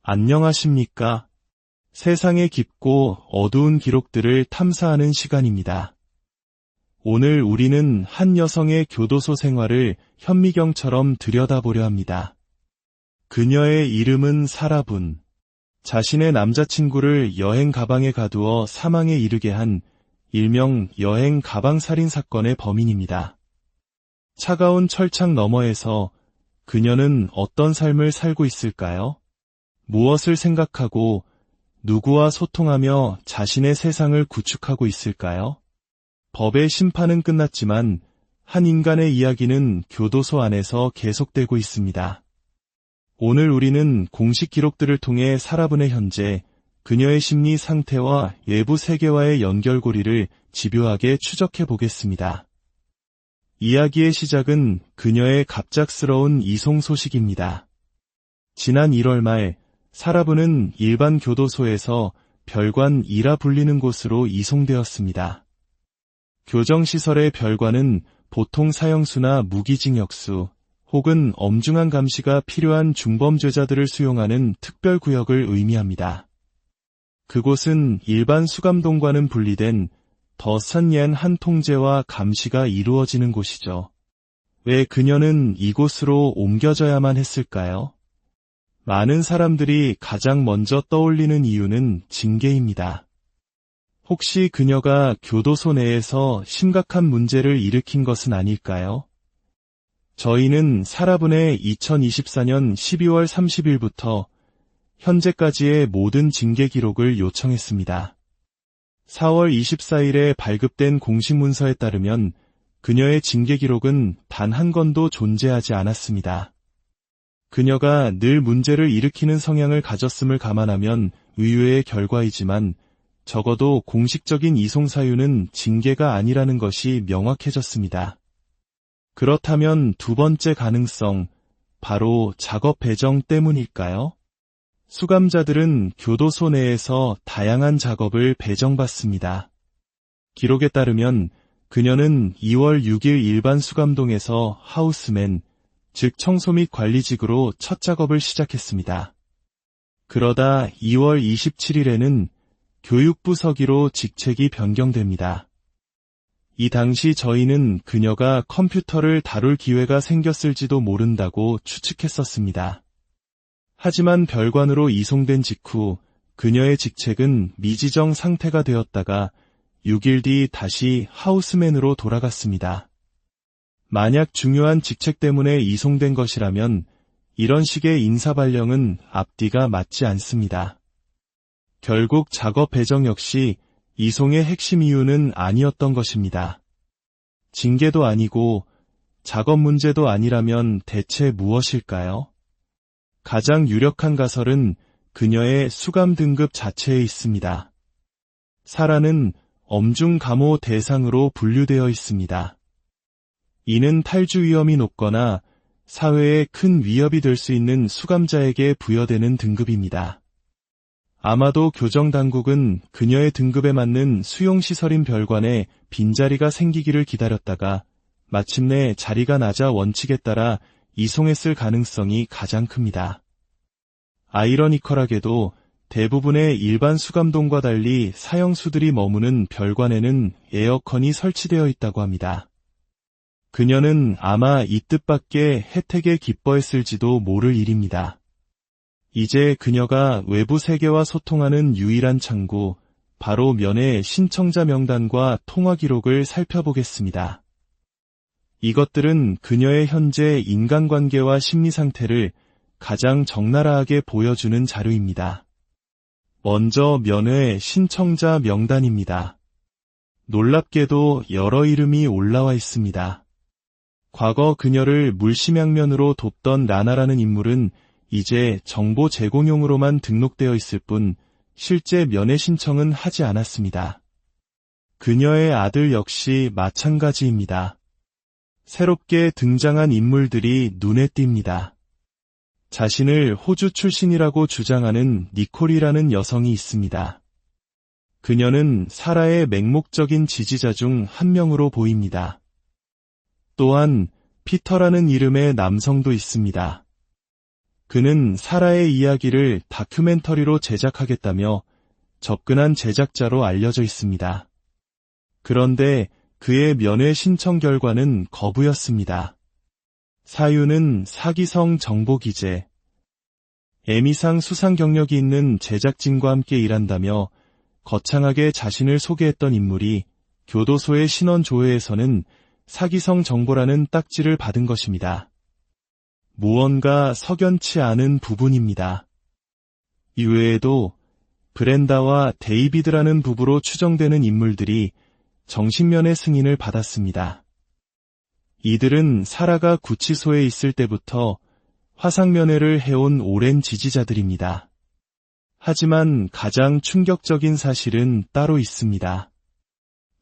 안녕하십니까? 세상의 깊고 어두운 기록들을 탐사하는 시간입니다. 오늘 우리는 한 여성의 교도소 생활을 현미경처럼 들여다보려 합니다. 그녀의 이름은 사라분. 자신의 남자친구를 여행 가방에 가두어 사망에 이르게 한 일명 여행 가방 살인 사건의 범인입니다. 차가운 철창 너머에서 그녀는 어떤 삶을 살고 있을까요? 무엇을 생각하고 누구와 소통하며 자신의 세상을 구축하고 있을까요? 법의 심판은 끝났지만 한 인간의 이야기는 교도소 안에서 계속되고 있습니다. 오늘 우리는 공식 기록들을 통해 사라분의 현재, 그녀의 심리 상태와 외부 세계와의 연결고리를 집요하게 추적해 보겠습니다. 이야기의 시작은 그녀의 갑작스러운 이송 소식입니다. 지난 1월 말 사라분은 일반 교도소에서 별관 2라 불리는 곳으로 이송되었습니다. 교정시설의 별관은 보통 사형수나 무기징역수 혹은 엄중한 감시가 필요한 중범죄자들을 수용하는 특별구역을 의미합니다. 그곳은 일반 수감동과는 분리된 더 선리한 한 통제와 감시가 이루어지는 곳이죠. 왜 그녀는 이곳으로 옮겨져야만 했을까요? 많은 사람들이 가장 먼저 떠올리는 이유는 징계입니다. 혹시 그녀가 교도소 내에서 심각한 문제를 일으킨 것은 아닐까요? 저희는 사라분의 2024년 12월 30일부터 현재까지의 모든 징계 기록을 요청했습니다. 4월 24일에 발급된 공식 문서에 따르면 그녀의 징계 기록은 단 한 건도 존재하지 않았습니다. 그녀가 늘 문제를 일으키는 성향을 가졌음을 감안하면 의외의 결과이지만 적어도 공식적인 이송 사유는 징계가 아니라는 것이 명확해졌습니다. 그렇다면 두 번째 가능성, 바로 작업 배정 때문일까요? 수감자들은 교도소 내에서 다양한 작업을 배정받습니다. 기록에 따르면 그녀는 2월 6일 일반 수감동에서 하우스맨, 즉 청소 및 관리직으로 첫 작업을 시작했습니다. 그러다 2월 27일에는 교육부 서기로 직책이 변경됩니다. 이 당시 저희는 그녀가 컴퓨터를 다룰 기회가 생겼을지도 모른다고 추측했었습니다. 하지만 별관으로 이송된 직후 그녀의 직책은 미지정 상태가 되었다가 6일 뒤 다시 하우스맨으로 돌아갔습니다. 만약 중요한 직책 때문에 이송된 것이라면 이런 식의 인사발령은 앞뒤가 맞지 않습니다. 결국 작업 배정 역시 이송의 핵심 이유는 아니었던 것입니다. 징계도 아니고 작업 문제도 아니라면 대체 무엇일까요? 가장 유력한 가설은 그녀의 수감 등급 자체에 있습니다. 사라는 엄중 감호 대상으로 분류되어 있습니다. 이는 탈주 위험이 높거나 사회에 큰 위협이 될 수 있는 수감자에게 부여되는 등급입니다. 아마도 교정당국은 그녀의 등급에 맞는 수용시설인 별관에 빈자리가 생기기를 기다렸다가 마침내 자리가 낮아 원칙에 따라 이송했을 가능성이 가장 큽니다. 아이러니컬하게도 대부분의 일반 수감동과 달리 사형수들이 머무는 별관에는 에어컨이 설치되어 있다고 합니다. 그녀는 아마 이 뜻밖의 혜택에 기뻐했을지도 모를 일입니다. 이제 그녀가 외부 세계와 소통하는 유일한 창구, 바로 면회 신청자 명단과 통화 기록을 살펴보겠습니다. 이것들은 그녀의 현재 인간관계와 심리 상태를 가장 적나라하게 보여주는 자료입니다. 먼저 면회 신청자 명단입니다. 놀랍게도 여러 이름이 올라와 있습니다. 과거 그녀를 물심양면으로 돕던 라나라는 인물은 이제 정보 제공용으로만 등록되어 있을 뿐 실제 면회 신청은 하지 않았습니다. 그녀의 아들 역시 마찬가지입니다. 새롭게 등장한 인물들이 눈에 띕니다. 자신을 호주 출신이라고 주장하는 니콜이라는 여성이 있습니다. 그녀는 사라의 맹목적인 지지자 중 한 명으로 보입니다. 또한 피터라는 이름의 남성도 있습니다. 그는 사라의 이야기를 다큐멘터리로 제작하겠다며 접근한 제작자로 알려져 있습니다. 그런데 그의 면회 신청 결과는 거부였습니다. 사유는 사기성 정보기재. 에미상 수상 경력이 있는 제작진과 함께 일한다며 거창하게 자신을 소개했던 인물이 교도소의 신원 조회에서는 사기성 정보라는 딱지를 받은 것입니다. 무언가 석연치 않은 부분입니다. 이외에도 브렌다와 데이비드라는 부부로 추정되는 인물들이 정신면회 승인을 받았습니다. 이들은 사라가 구치소에 있을 때부터 화상면회를 해온 오랜 지지자들입니다. 하지만 가장 충격적인 사실은 따로 있습니다.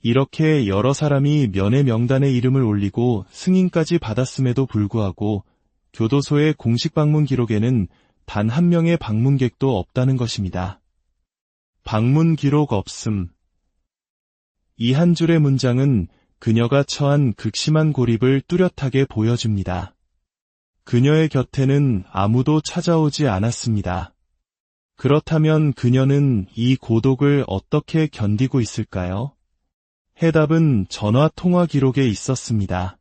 이렇게 여러 사람이 면회 명단에 이름을 올리고 승인까지 받았음에도 불구하고 교도소의 공식 방문 기록에는 단 한 명의 방문객도 없다는 것입니다. 방문 기록 없음. 이 한 줄의 문장은 그녀가 처한 극심한 고립을 뚜렷하게 보여줍니다. 그녀의 곁에는 아무도 찾아오지 않았습니다. 그렇다면 그녀는 이 고독을 어떻게 견디고 있을까요? 해답은 전화 통화 기록에 있었습니다.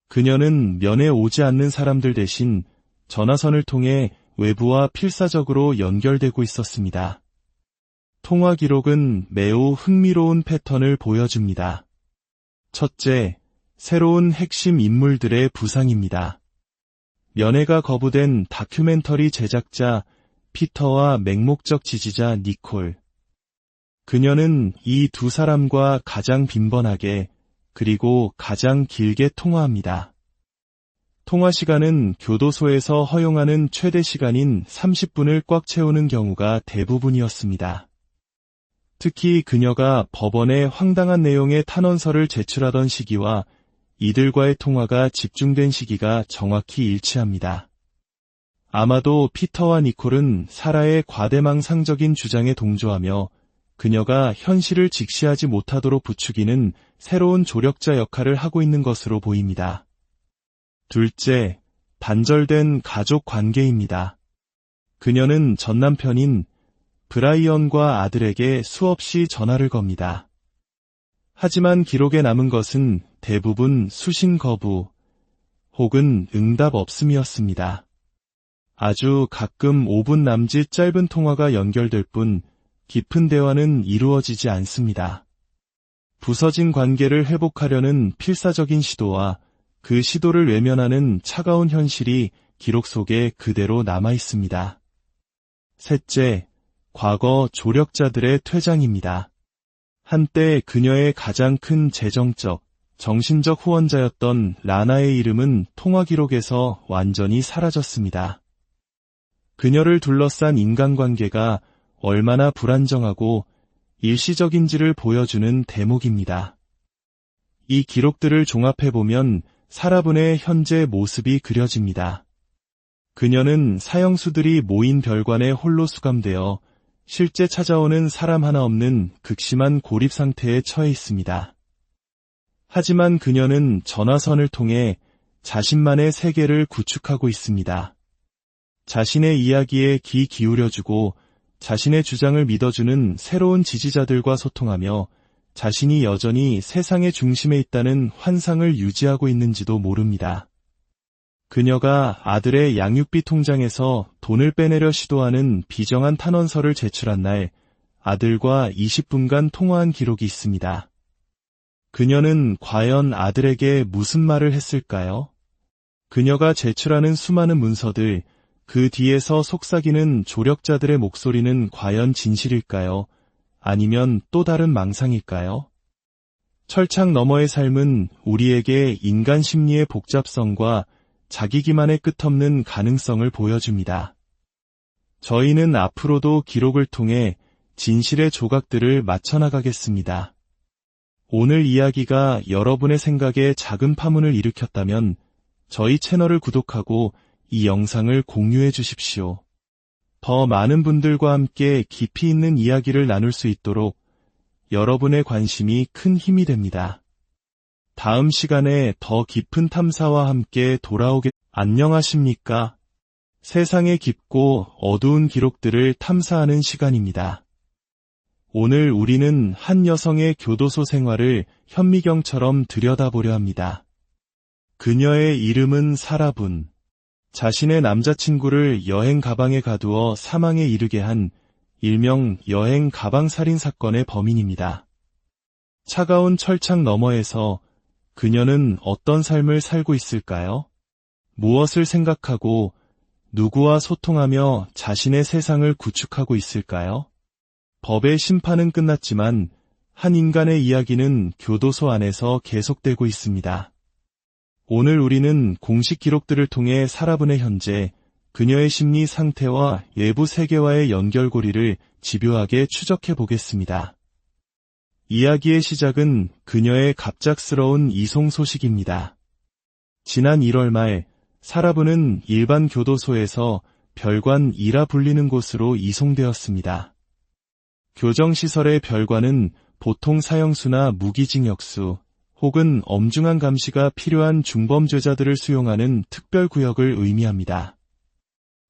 그녀는 면회 오지 않는 사람들 대신 전화선을 통해 외부와 필사적으로 연결되고 있었습니다. 통화 기록은 매우 흥미로운 패턴을 보여줍니다. 첫째, 새로운 핵심 인물들의 부상입니다. 면회가 거부된 다큐멘터리 제작자 피터와 맹목적 지지자 니콜. 그녀는 이 두 사람과 가장 빈번하게 그리고 가장 길게 통화합니다. 통화 시간은 교도소에서 허용하는 최대 시간인 30분을 꽉 채우는 경우가 대부분이었습니다. 특히 그녀가 법원에 황당한 내용의 탄원서를 제출하던 시기와 이들과의 통화가 집중된 시기가 정확히 일치합니다. 아마도 피터와 니콜은 사라의 과대망상적인 주장에 동조하며 그녀가 현실을 직시하지 못하도록 부추기는 새로운 조력자 역할을 하고 있는 것으로 보입니다. 둘째, 단절된 가족 관계입니다. 그녀는 전남편인 브라이언과 아들에게 수없이 전화를 겁니다. 하지만 기록에 남은 것은 대부분 수신 거부 혹은 응답 없음이었습니다. 아주 가끔 5분 남짓 짧은 통화가 연결될 뿐 깊은 대화는 이루어지지 않습니다. 부서진 관계를 회복하려는 필사적인 시도와 그 시도를 외면하는 차가운 현실이 기록 속에 그대로 남아 있습니다. 셋째, 과거 조력자들의 퇴장입니다. 한때 그녀의 가장 큰 재정적, 정신적 후원자였던 라나의 이름은 통화 기록에서 완전히 사라졌습니다. 그녀를 둘러싼 인간관계가 얼마나 불안정하고 일시적인지를 보여주는 대목입니다. 이 기록들을 종합해보면 사라분의 현재 모습이 그려집니다. 그녀는 사형수들이 모인 별관에 홀로 수감되어 실제 찾아오는 사람 하나 없는 극심한 고립 상태에 처해 있습니다. 하지만 그녀는 전화선을 통해 자신만의 세계를 구축하고 있습니다. 자신의 이야기에 귀 기울여주고 자신의 주장을 믿어주는 새로운 지지자들과 소통하며 자신이 여전히 세상의 중심에 있다는 환상을 유지하고 있는지도 모릅니다. 그녀가 아들의 양육비 통장에서 돈을 빼내려 시도하는 비정한 탄원서를 제출한 날 아들과 20분간 통화한 기록이 있습니다. 그녀는 과연 아들에게 무슨 말을 했을까요? 그녀가 제출하는 수많은 문서들, 그 뒤에서 속삭이는 조력자들의 목소리는 과연 진실일까요? 아니면 또 다른 망상일까요? 철창 너머의 삶은 우리에게 인간 심리의 복잡성과 자기 기만의 끝없는 가능성을 보여줍니다. 저희는 앞으로도 기록을 통해 진실의 조각들을 맞춰나가겠습니다. 오늘 이야기가 여러분의 생각에 작은 파문을 일으켰다면 저희 채널을 구독하고 이 영상을 공유해 주십시오. 더 많은 분들과 함께 깊이 있는 이야기를 나눌 수 있도록 여러분의 관심이 큰 힘이 됩니다. 다음 시간에 더 깊은 탐사와 함께 안녕하십니까? 세상의 깊고 어두운 기록들을 탐사하는 시간입니다. 오늘 우리는 한 여성의 교도소 생활을 현미경처럼 들여다보려 합니다. 그녀의 이름은 사라분. 자신의 남자친구를 여행 가방에 가두어 사망에 이르게 한 일명 여행 가방 살인 사건의 범인입니다. 차가운 철창 너머에서 그녀는 어떤 삶을 살고 있을까요? 무엇을 생각하고 누구와 소통하며 자신의 세상을 구축하고 있을까요? 법의 심판은 끝났지만 한 인간의 이야기는 교도소 안에서 계속되고 있습니다. 오늘 우리는 공식 기록들을 통해 사라분의 현재, 그녀의 심리 상태와 외부 세계와의 연결고리를 집요하게 추적해 보겠습니다. 이야기의 시작은 그녀의 갑작스러운 이송 소식입니다. 지난 1월 말 사라분은 일반 교도소에서 별관 2라 불리는 곳으로 이송되었습니다. 교정시설의 별관은 보통 사형수나 무기징역수 혹은 엄중한 감시가 필요한 중범죄자들을 수용하는 특별구역을 의미합니다.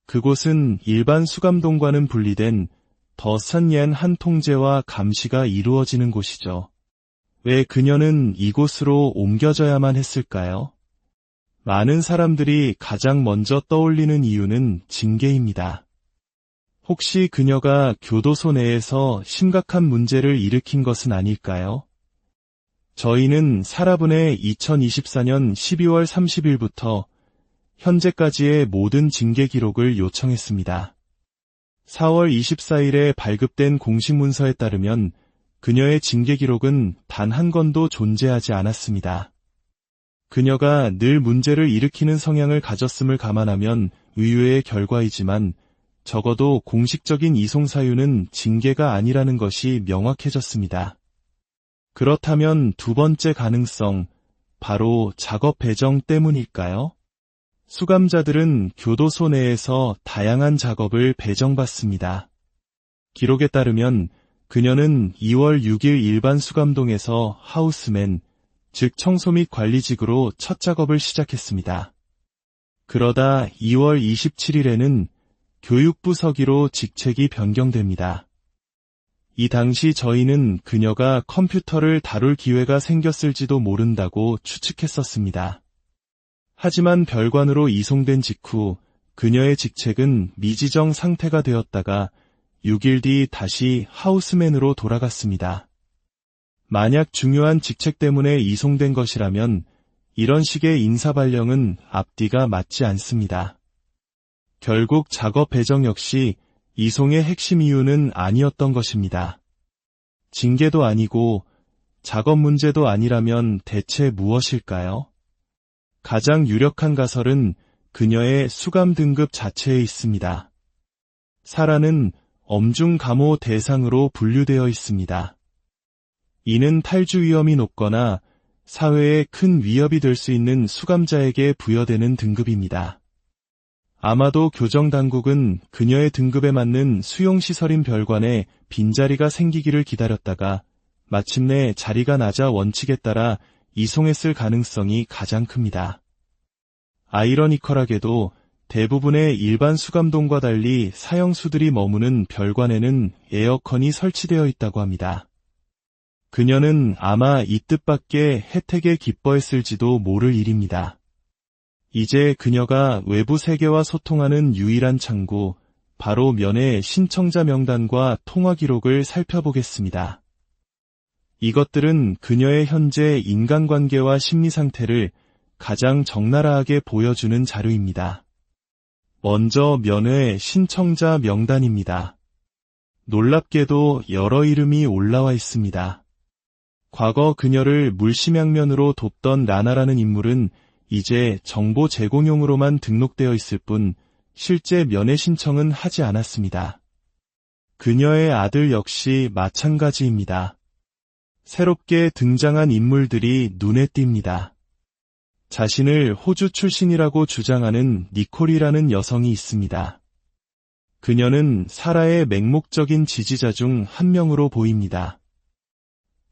그곳은 일반 수감동과는 분리된 더 산옌 한 통제와 감시가 이루어지는 곳이죠. 왜 그녀는 이곳으로 옮겨져야만 했을까요? 많은 사람들이 가장 먼저 떠올리는 이유는 징계입니다. 혹시 그녀가 교도소 내에서 심각한 문제를 일으킨 것은 아닐까요? 저희는 사라분의 2024년 12월 30일부터 현재까지의 모든 징계 기록을 요청했습니다. 4월 24일에 발급된 공식 문서에 따르면 그녀의 징계 기록은 단 한 건도 존재하지 않았습니다. 그녀가 늘 문제를 일으키는 성향을 가졌음을 감안하면 의외의 결과이지만 적어도 공식적인 이송 사유는 징계가 아니라는 것이 명확해졌습니다. 그렇다면 두 번째 가능성, 바로 작업 배정 때문일까요? 수감자들은 교도소 내에서 다양한 작업을 배정받습니다. 기록에 따르면 그녀는 2월 6일 일반 수감동에서 하우스맨, 즉 청소 및 관리직으로 첫 작업을 시작했습니다. 그러다 2월 27일에는 교육부 서기로 직책이 변경됩니다. 이 당시 저희는 그녀가 컴퓨터를 다룰 기회가 생겼을지도 모른다고 추측했었습니다. 하지만 별관으로 이송된 직후 그녀의 직책은 미지정 상태가 되었다가 6일 뒤 다시 하우스맨으로 돌아갔습니다. 만약 중요한 직책 때문에 이송된 것이라면 이런 식의 인사 발령은 앞뒤가 맞지 않습니다. 결국 작업 배정 역시 이송의 핵심 이유는 아니었던 것입니다. 징계도 아니고 작업 문제도 아니라면 대체 무엇일까요? 가장 유력한 가설은 그녀의 수감 등급 자체에 있습니다. 사라는 엄중 감호 대상으로 분류되어 있습니다. 이는 탈주 위험이 높거나 사회에 큰 위협이 될 수 있는 수감자에게 부여되는 등급입니다. 아마도 교정당국은 그녀의 등급에 맞는 수용시설인 별관에 빈자리가 생기기를 기다렸다가 마침내 자리가 낮아 원칙에 따라 이송했을 가능성이 가장 큽니다. 아이러니컬하게도 대부분의 일반 수감동과 달리 사형수들이 머무는 별관에는 에어컨이 설치되어 있다고 합니다. 그녀는 아마 이 뜻밖의 혜택에 기뻐했을지도 모를 일입니다. 이제 그녀가 외부 세계와 소통하는 유일한 창구, 바로 면회 신청자 명단과 통화 기록을 살펴보겠습니다. 이것들은 그녀의 현재 인간관계와 심리 상태를 가장 적나라하게 보여주는 자료입니다. 먼저 면회 신청자 명단입니다. 놀랍게도 여러 이름이 올라와 있습니다. 과거 그녀를 물심양면으로 돕던 라나라는 인물은 이제 정보 제공용으로만 등록되어 있을 뿐 실제 면회 신청은 하지 않았습니다. 그녀의 아들 역시 마찬가지입니다. 새롭게 등장한 인물들이 눈에 띕니다. 자신을 호주 출신이라고 주장하는 니콜이라는 여성이 있습니다. 그녀는 사라의 맹목적인 지지자 중 한 명으로 보입니다.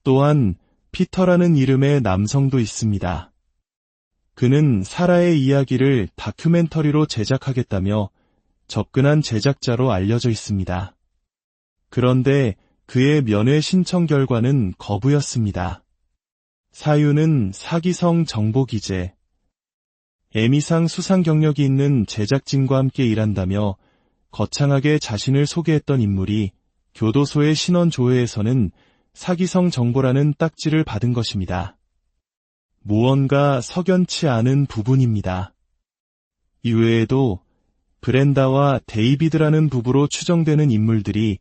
또한 피터라는 이름의 남성도 있습니다. 그는 사라의 이야기를 다큐멘터리로 제작하겠다며 접근한 제작자로 알려져 있습니다. 그런데 그의 면회 신청 결과는 거부였습니다. 사유는 사기성 정보기재. 에미상 수상 경력이 있는 제작진과 함께 일한다며 거창하게 자신을 소개했던 인물이 교도소의 신원 조회에서는 사기성 정보라는 딱지를 받은 것입니다. 무언가 석연치 않은 부분입니다. 이외에도 브렌다와 데이비드라는 부부로 추정되는 인물들이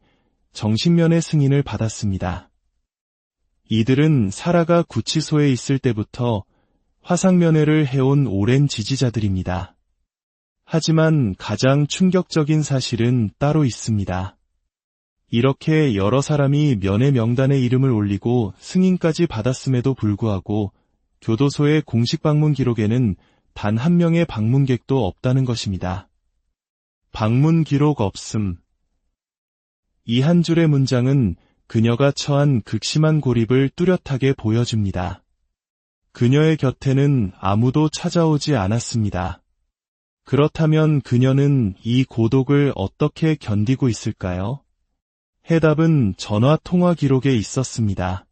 정신면회 승인을 받았습니다. 이들은 사라가 구치소에 있을 때부터 화상면회를 해온 오랜 지지자들입니다. 하지만 가장 충격적인 사실은 따로 있습니다. 이렇게 여러 사람이 면회 명단에 이름을 올리고 승인까지 받았음에도 불구하고 교도소의 공식 방문 기록에는 단 한 명의 방문객도 없다는 것입니다. 방문 기록 없음. 이 한 줄의 문장은 그녀가 처한 극심한 고립을 뚜렷하게 보여줍니다. 그녀의 곁에는 아무도 찾아오지 않았습니다. 그렇다면 그녀는 이 고독을 어떻게 견디고 있을까요? 해답은 전화 통화 기록에 있었습니다.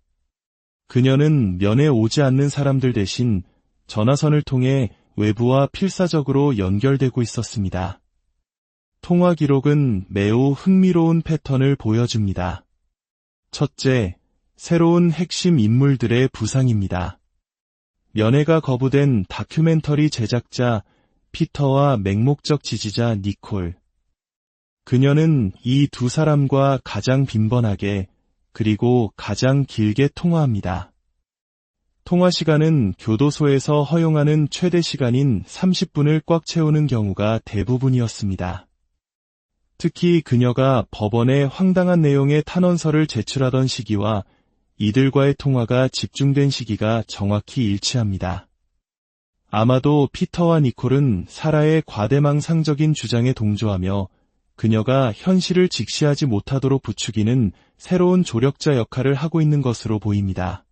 그녀는 면회 오지 않는 사람들 대신 전화선을 통해 외부와 필사적으로 연결되고 있었습니다. 통화 기록은 매우 흥미로운 패턴을 보여줍니다. 첫째, 새로운 핵심 인물들의 부상입니다. 면회가 거부된 다큐멘터리 제작자 피터와 맹목적 지지자 니콜. 그녀는 이 두 사람과 가장 빈번하게 그리고 가장 길게 통화합니다. 통화 시간은 교도소에서 허용하는 최대 시간인 30분을 꽉 채우는 경우가 대부분이었습니다. 특히 그녀가 법원에 황당한 내용의 탄원서를 제출하던 시기와 이들과의 통화가 집중된 시기가 정확히 일치합니다. 아마도 피터와 니콜은 사라의 과대망상적인 주장에 동조하며 그녀가 현실을 직시하지 못하도록 부추기는 새로운 조력자 역할을 하고 있는 것으로 보입니다.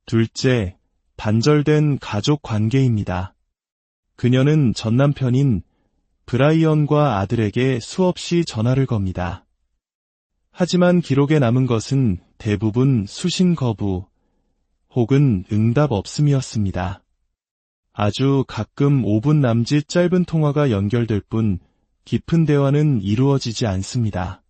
둘째, 단절된 가족 관계입니다. 그녀는 전남편인 브라이언과 아들에게 수없이 전화를 겁니다. 하지만 기록에 남은 것은 대부분 수신 거부 혹은 응답 없음이었습니다. 아주 가끔 5분 남짓 짧은 통화가 연결될 뿐 깊은 대화는 이루어지지 않습니다.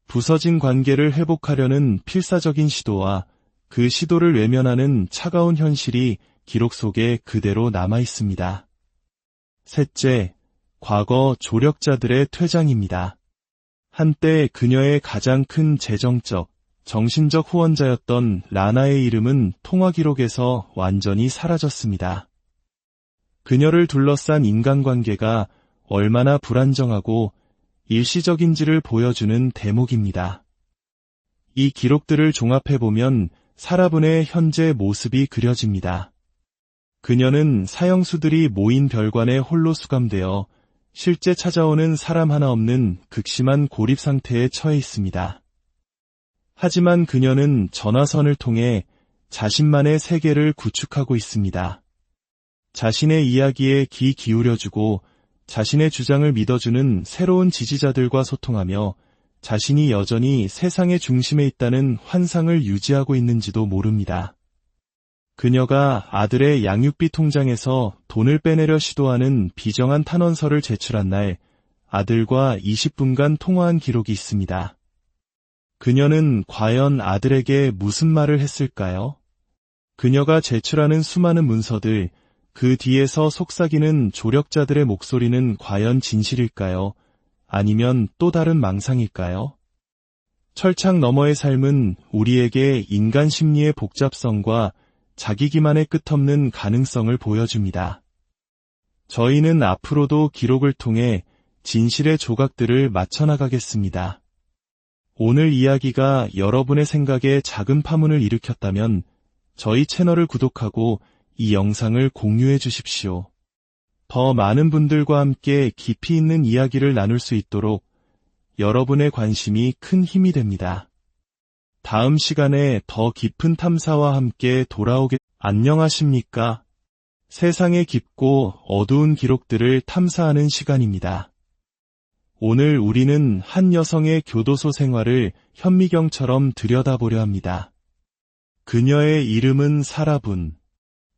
부서진 관계를 회복하려는 필사적인 시도와 그 시도를 외면하는 차가운 현실이 기록 속에 그대로 남아 있습니다. 셋째, 과거 조력자들의 퇴장입니다. 한때 그녀의 가장 큰 재정적, 정신적 후원자였던 라나의 이름은 통화 기록에서 완전히 사라졌습니다. 그녀를 둘러싼 인간관계가 얼마나 불안정하고 일시적인지를 보여주는 대목입니다. 이 기록들을 종합해보면 사라분의 현재 모습이 그려집니다. 그녀는 사형수들이 모인 별관에 홀로 수감되어 실제 찾아오는 사람 하나 없는 극심한 고립 상태에 처해 있습니다. 하지만 그녀는 전화선을 통해 자신만의 세계를 구축하고 있습니다. 자신의 이야기에 귀 기울여주고 자신의 주장을 믿어주는 새로운 지지자들과 소통하며 자신이 여전히 세상의 중심에 있다는 환상을 유지하고 있는지도 모릅니다. 그녀가 아들의 양육비 통장에서 돈을 빼내려 시도하는 비정한 탄원서를 제출한 날 아들과 20분간 통화한 기록이 있습니다. 그녀는 과연 아들에게 무슨 말을 했을까요? 그녀가 제출하는 수많은 문서들, 그 뒤에서 속삭이는 조력자들의 목소리는 과연 진실일까요? 아니면 또 다른 망상일까요? 철창 너머의 삶은 우리에게 인간 심리의 복잡성과 자기 기만의 끝없는 가능성을 보여줍니다. 저희는 앞으로도 기록을 통해 진실의 조각들을 맞춰나가겠습니다. 오늘 이야기가 여러분의 생각에 작은 파문을 일으켰다면 저희 채널을 구독하고 이 영상을 공유해 주십시오. 더 많은 분들과 함께 깊이 있는 이야기를 나눌 수 있도록 여러분의 관심이 큰 힘이 됩니다. 다음 시간에 더 깊은 탐사와 함께 안녕하십니까? 세상의 깊고 어두운 기록들을 탐사하는 시간입니다. 오늘 우리는 한 여성의 교도소 생활을 현미경처럼 들여다보려 합니다. 그녀의 이름은 사라분.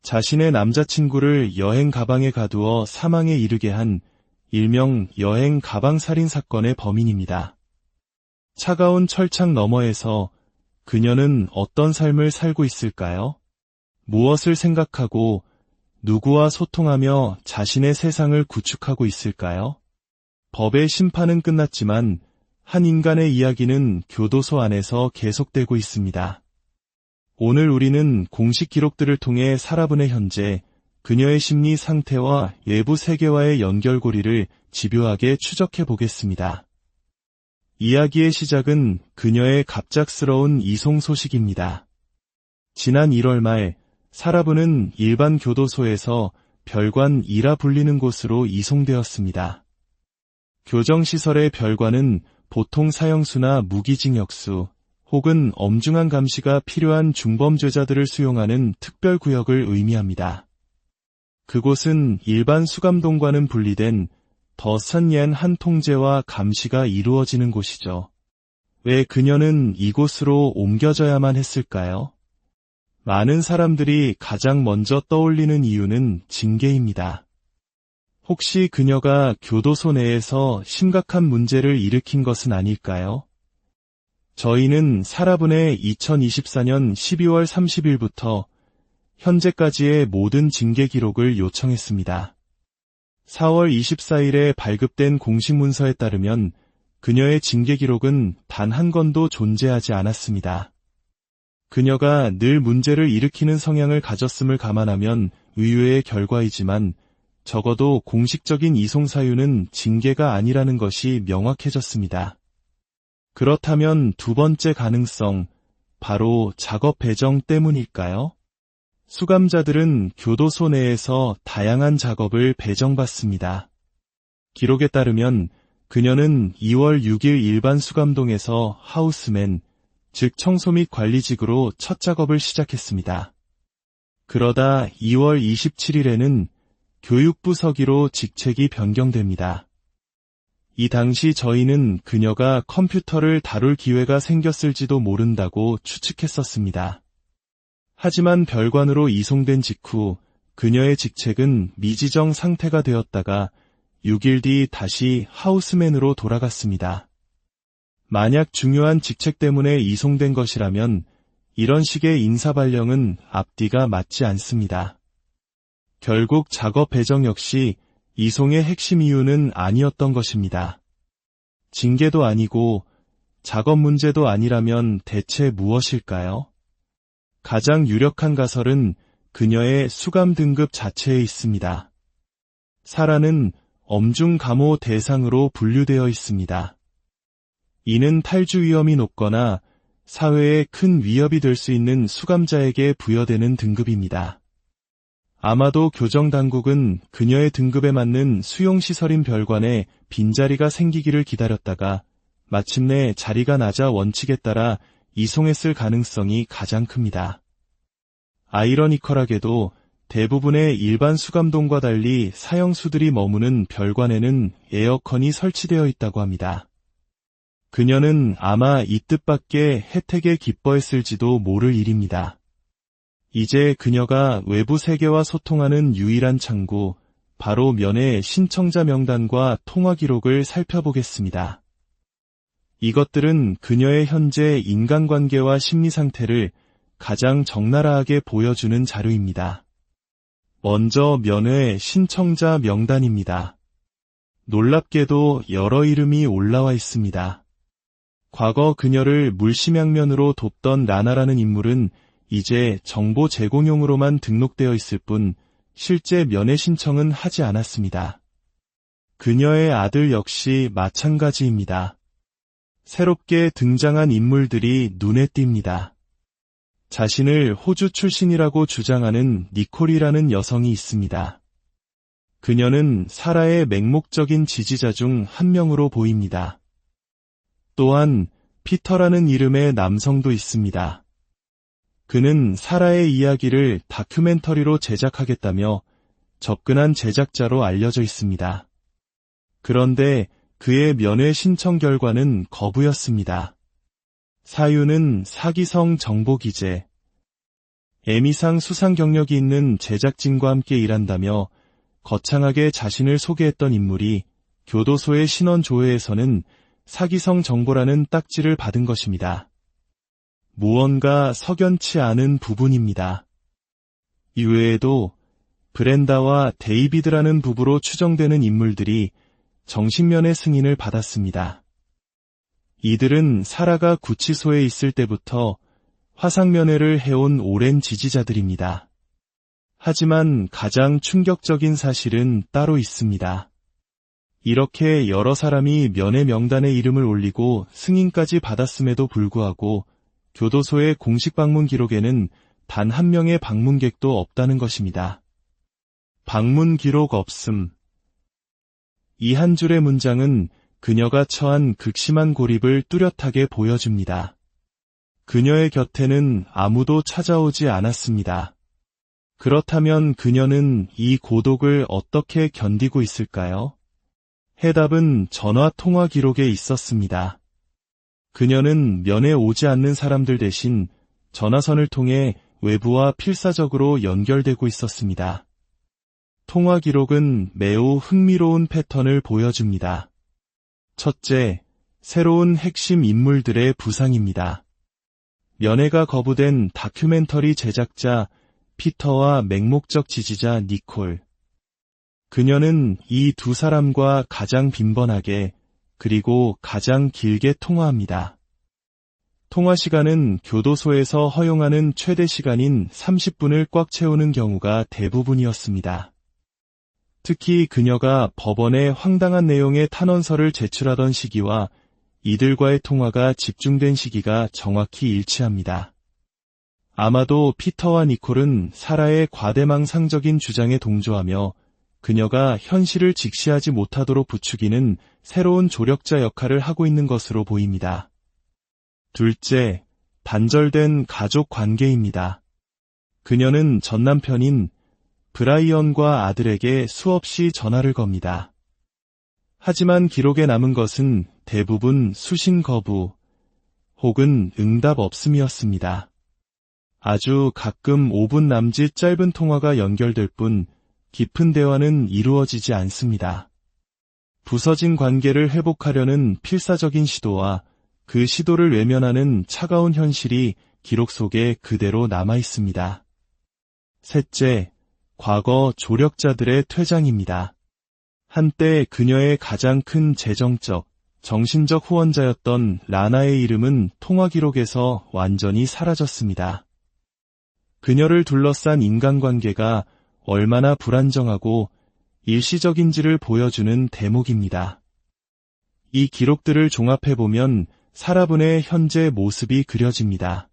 자신의 남자친구를 여행 가방에 가두어 사망에 이르게 한 일명 여행 가방 살인 사건의 범인입니다. 차가운 철창 너머에서 그녀는 어떤 삶을 살고 있을까요? 무엇을 생각하고 누구와 소통하며 자신의 세상을 구축하고 있을까요? 법의 심판은 끝났지만 한 인간의 이야기는 교도소 안에서 계속되고 있습니다. 오늘 우리는 공식 기록들을 통해 사라분의 현재, 그녀의 심리 상태와 외부 세계와의 연결고리를 집요하게 추적해 보겠습니다. 이야기의 시작은 그녀의 갑작스러운 이송 소식입니다. 지난 1월 말 사라분은 일반 교도소에서 별관 2라 불리는 곳으로 이송되었습니다. 교정시설의 별관은 보통 사형수나 무기징역수 혹은 엄중한 감시가 필요한 중범죄자들을 수용하는 특별구역을 의미합니다. 그곳은 일반 수감동과는 분리된 더 선옌 한 통제와 감시가 이루어지는 곳이죠. 왜 그녀는 이곳으로 옮겨져야만 했을까요? 많은 사람들이 가장 먼저 떠올리는 이유는 징계입니다. 혹시 그녀가 교도소 내에서 심각한 문제를 일으킨 것은 아닐까요? 저희는 사라분의 2024년 12월 30일부터 현재까지의 모든 징계 기록을 요청했습니다. 4월 24일에 발급된 공식 문서에 따르면 그녀의 징계 기록은 단 한 건도 존재하지 않았습니다. 그녀가 늘 문제를 일으키는 성향을 가졌음을 감안하면 의외의 결과이지만 적어도 공식적인 이송 사유는 징계가 아니라는 것이 명확해졌습니다. 그렇다면 두 번째 가능성, 바로 작업 배정 때문일까요? 수감자들은 교도소 내에서 다양한 작업을 배정받습니다. 기록에 따르면 그녀는 2월 6일 일반 수감동에서 하우스맨, 즉 청소 및 관리직으로 첫 작업을 시작했습니다. 그러다 2월 27일에는 교육부 서기로 직책이 변경됩니다. 이 당시 저희는 그녀가 컴퓨터를 다룰 기회가 생겼을지도 모른다고 추측했었습니다. 하지만 별관으로 이송된 직후 그녀의 직책은 미지정 상태가 되었다가 6일 뒤 다시 하우스맨으로 돌아갔습니다. 만약 중요한 직책 때문에 이송된 것이라면 이런 식의 인사발령은 앞뒤가 맞지 않습니다. 결국 작업 배정 역시 이송의 핵심 이유는 아니었던 것입니다. 징계도 아니고 작업 문제도 아니라면 대체 무엇일까요? 가장 유력한 가설은 그녀의 수감 등급 자체에 있습니다. 사라는 엄중 감호 대상으로 분류되어 있습니다. 이는 탈주 위험이 높거나 사회에 큰 위협이 될 수 있는 수감자에게 부여되는 등급입니다. 아마도 교정당국은 그녀의 등급에 맞는 수용시설인 별관에 빈자리가 생기기를 기다렸다가 마침내 자리가 낮아 원칙에 따라 이송했을 가능성이 가장 큽니다. 아이러니컬하게도 대부분의 일반 수감동과 달리 사형수들이 머무는 별관에는 에어컨이 설치되어 있다고 합니다. 그녀는 아마 이 뜻밖의 혜택에 기뻐했을지도 모를 일입니다. 이제 그녀가 외부 세계와 소통하는 유일한 창구, 바로 면회 신청자 명단과 통화 기록을 살펴보겠습니다. 이것들은 그녀의 현재 인간관계와 심리 상태를 가장 적나라하게 보여주는 자료입니다. 먼저 면회 신청자 명단입니다. 놀랍게도 여러 이름이 올라와 있습니다. 과거 그녀를 물심양면으로 돕던 라나라는 인물은 이제 정보 제공용으로만 등록되어 있을 뿐 실제 면회 신청은 하지 않았습니다. 그녀의 아들 역시 마찬가지입니다. 새롭게 등장한 인물들이 눈에 띕니다. 자신을 호주 출신이라고 주장하는 니콜이라는 여성이 있습니다. 그녀는 사라의 맹목적인 지지자 중 한 명으로 보입니다. 또한 피터라는 이름의 남성도 있습니다. 그는 사라의 이야기를 다큐멘터리로 제작하겠다며 접근한 제작자로 알려져 있습니다. 그런데 그의 면회 신청 결과는 거부였습니다. 사유는 사기성 정보기재. 에미상 수상 경력이 있는 제작진과 함께 일한다며 거창하게 자신을 소개했던 인물이 교도소의 신원 조회에서는 사기성 정보라는 딱지를 받은 것입니다. 무언가 석연치 않은 부분입니다. 이외에도 브렌다와 데이비드라는 부부로 추정되는 인물들이 정신면회 승인을 받았습니다. 이들은 사라가 구치소에 있을 때부터 화상면회를 해온 오랜 지지자들입니다. 하지만 가장 충격적인 사실은 따로 있습니다. 이렇게 여러 사람이 면회 명단에 이름을 올리고 승인까지 받았음에도 불구하고 교도소의 공식 방문 기록에는 단 한 명의 방문객도 없다는 것입니다. 방문 기록 없음. 이 한 줄의 문장은 그녀가 처한 극심한 고립을 뚜렷하게 보여줍니다. 그녀의 곁에는 아무도 찾아오지 않았습니다. 그렇다면 그녀는 이 고독을 어떻게 견디고 있을까요? 해답은 전화 통화 기록에 있었습니다. 그녀는 면회 오지 않는 사람들 대신 전화선을 통해 외부와 필사적으로 연결되고 있었습니다. 통화 기록은 매우 흥미로운 패턴을 보여줍니다. 첫째, 새로운 핵심 인물들의 부상입니다. 면회가 거부된 다큐멘터리 제작자 피터와 맹목적 지지자 니콜. 그녀는 이 두 사람과 가장 빈번하게 그리고 가장 길게 통화합니다. 통화 시간은 교도소에서 허용하는 최대 시간인 30분을 꽉 채우는 경우가 대부분이었습니다. 특히 그녀가 법원에 황당한 내용의 탄원서를 제출하던 시기와 이들과의 통화가 집중된 시기가 정확히 일치합니다. 아마도 피터와 니콜은 사라의 과대망상적인 주장에 동조하며 그녀가 현실을 직시하지 못하도록 부추기는 새로운 조력자 역할을 하고 있는 것으로 보입니다. 둘째, 단절된 가족 관계입니다. 그녀는 전남편인 브라이언과 아들에게 수없이 전화를 겁니다. 하지만 기록에 남은 것은 대부분 수신 거부 혹은 응답 없음이었습니다. 아주 가끔 5분 남짓 짧은 통화가 연결될 뿐 깊은 대화는 이루어지지 않습니다. 부서진 관계를 회복하려는 필사적인 시도와 그 시도를 외면하는 차가운 현실이 기록 속에 그대로 남아 있습니다. 셋째, 과거 조력자들의 퇴장입니다. 한때 그녀의 가장 큰 재정적, 정신적 후원자였던 라나의 이름은 통화 기록에서 완전히 사라졌습니다. 그녀를 둘러싼 인간관계가 얼마나 불안정하고 일시적인지를 보여주는 대목입니다. 이 기록들을 종합해보면 사라분의 현재 모습이 그려집니다.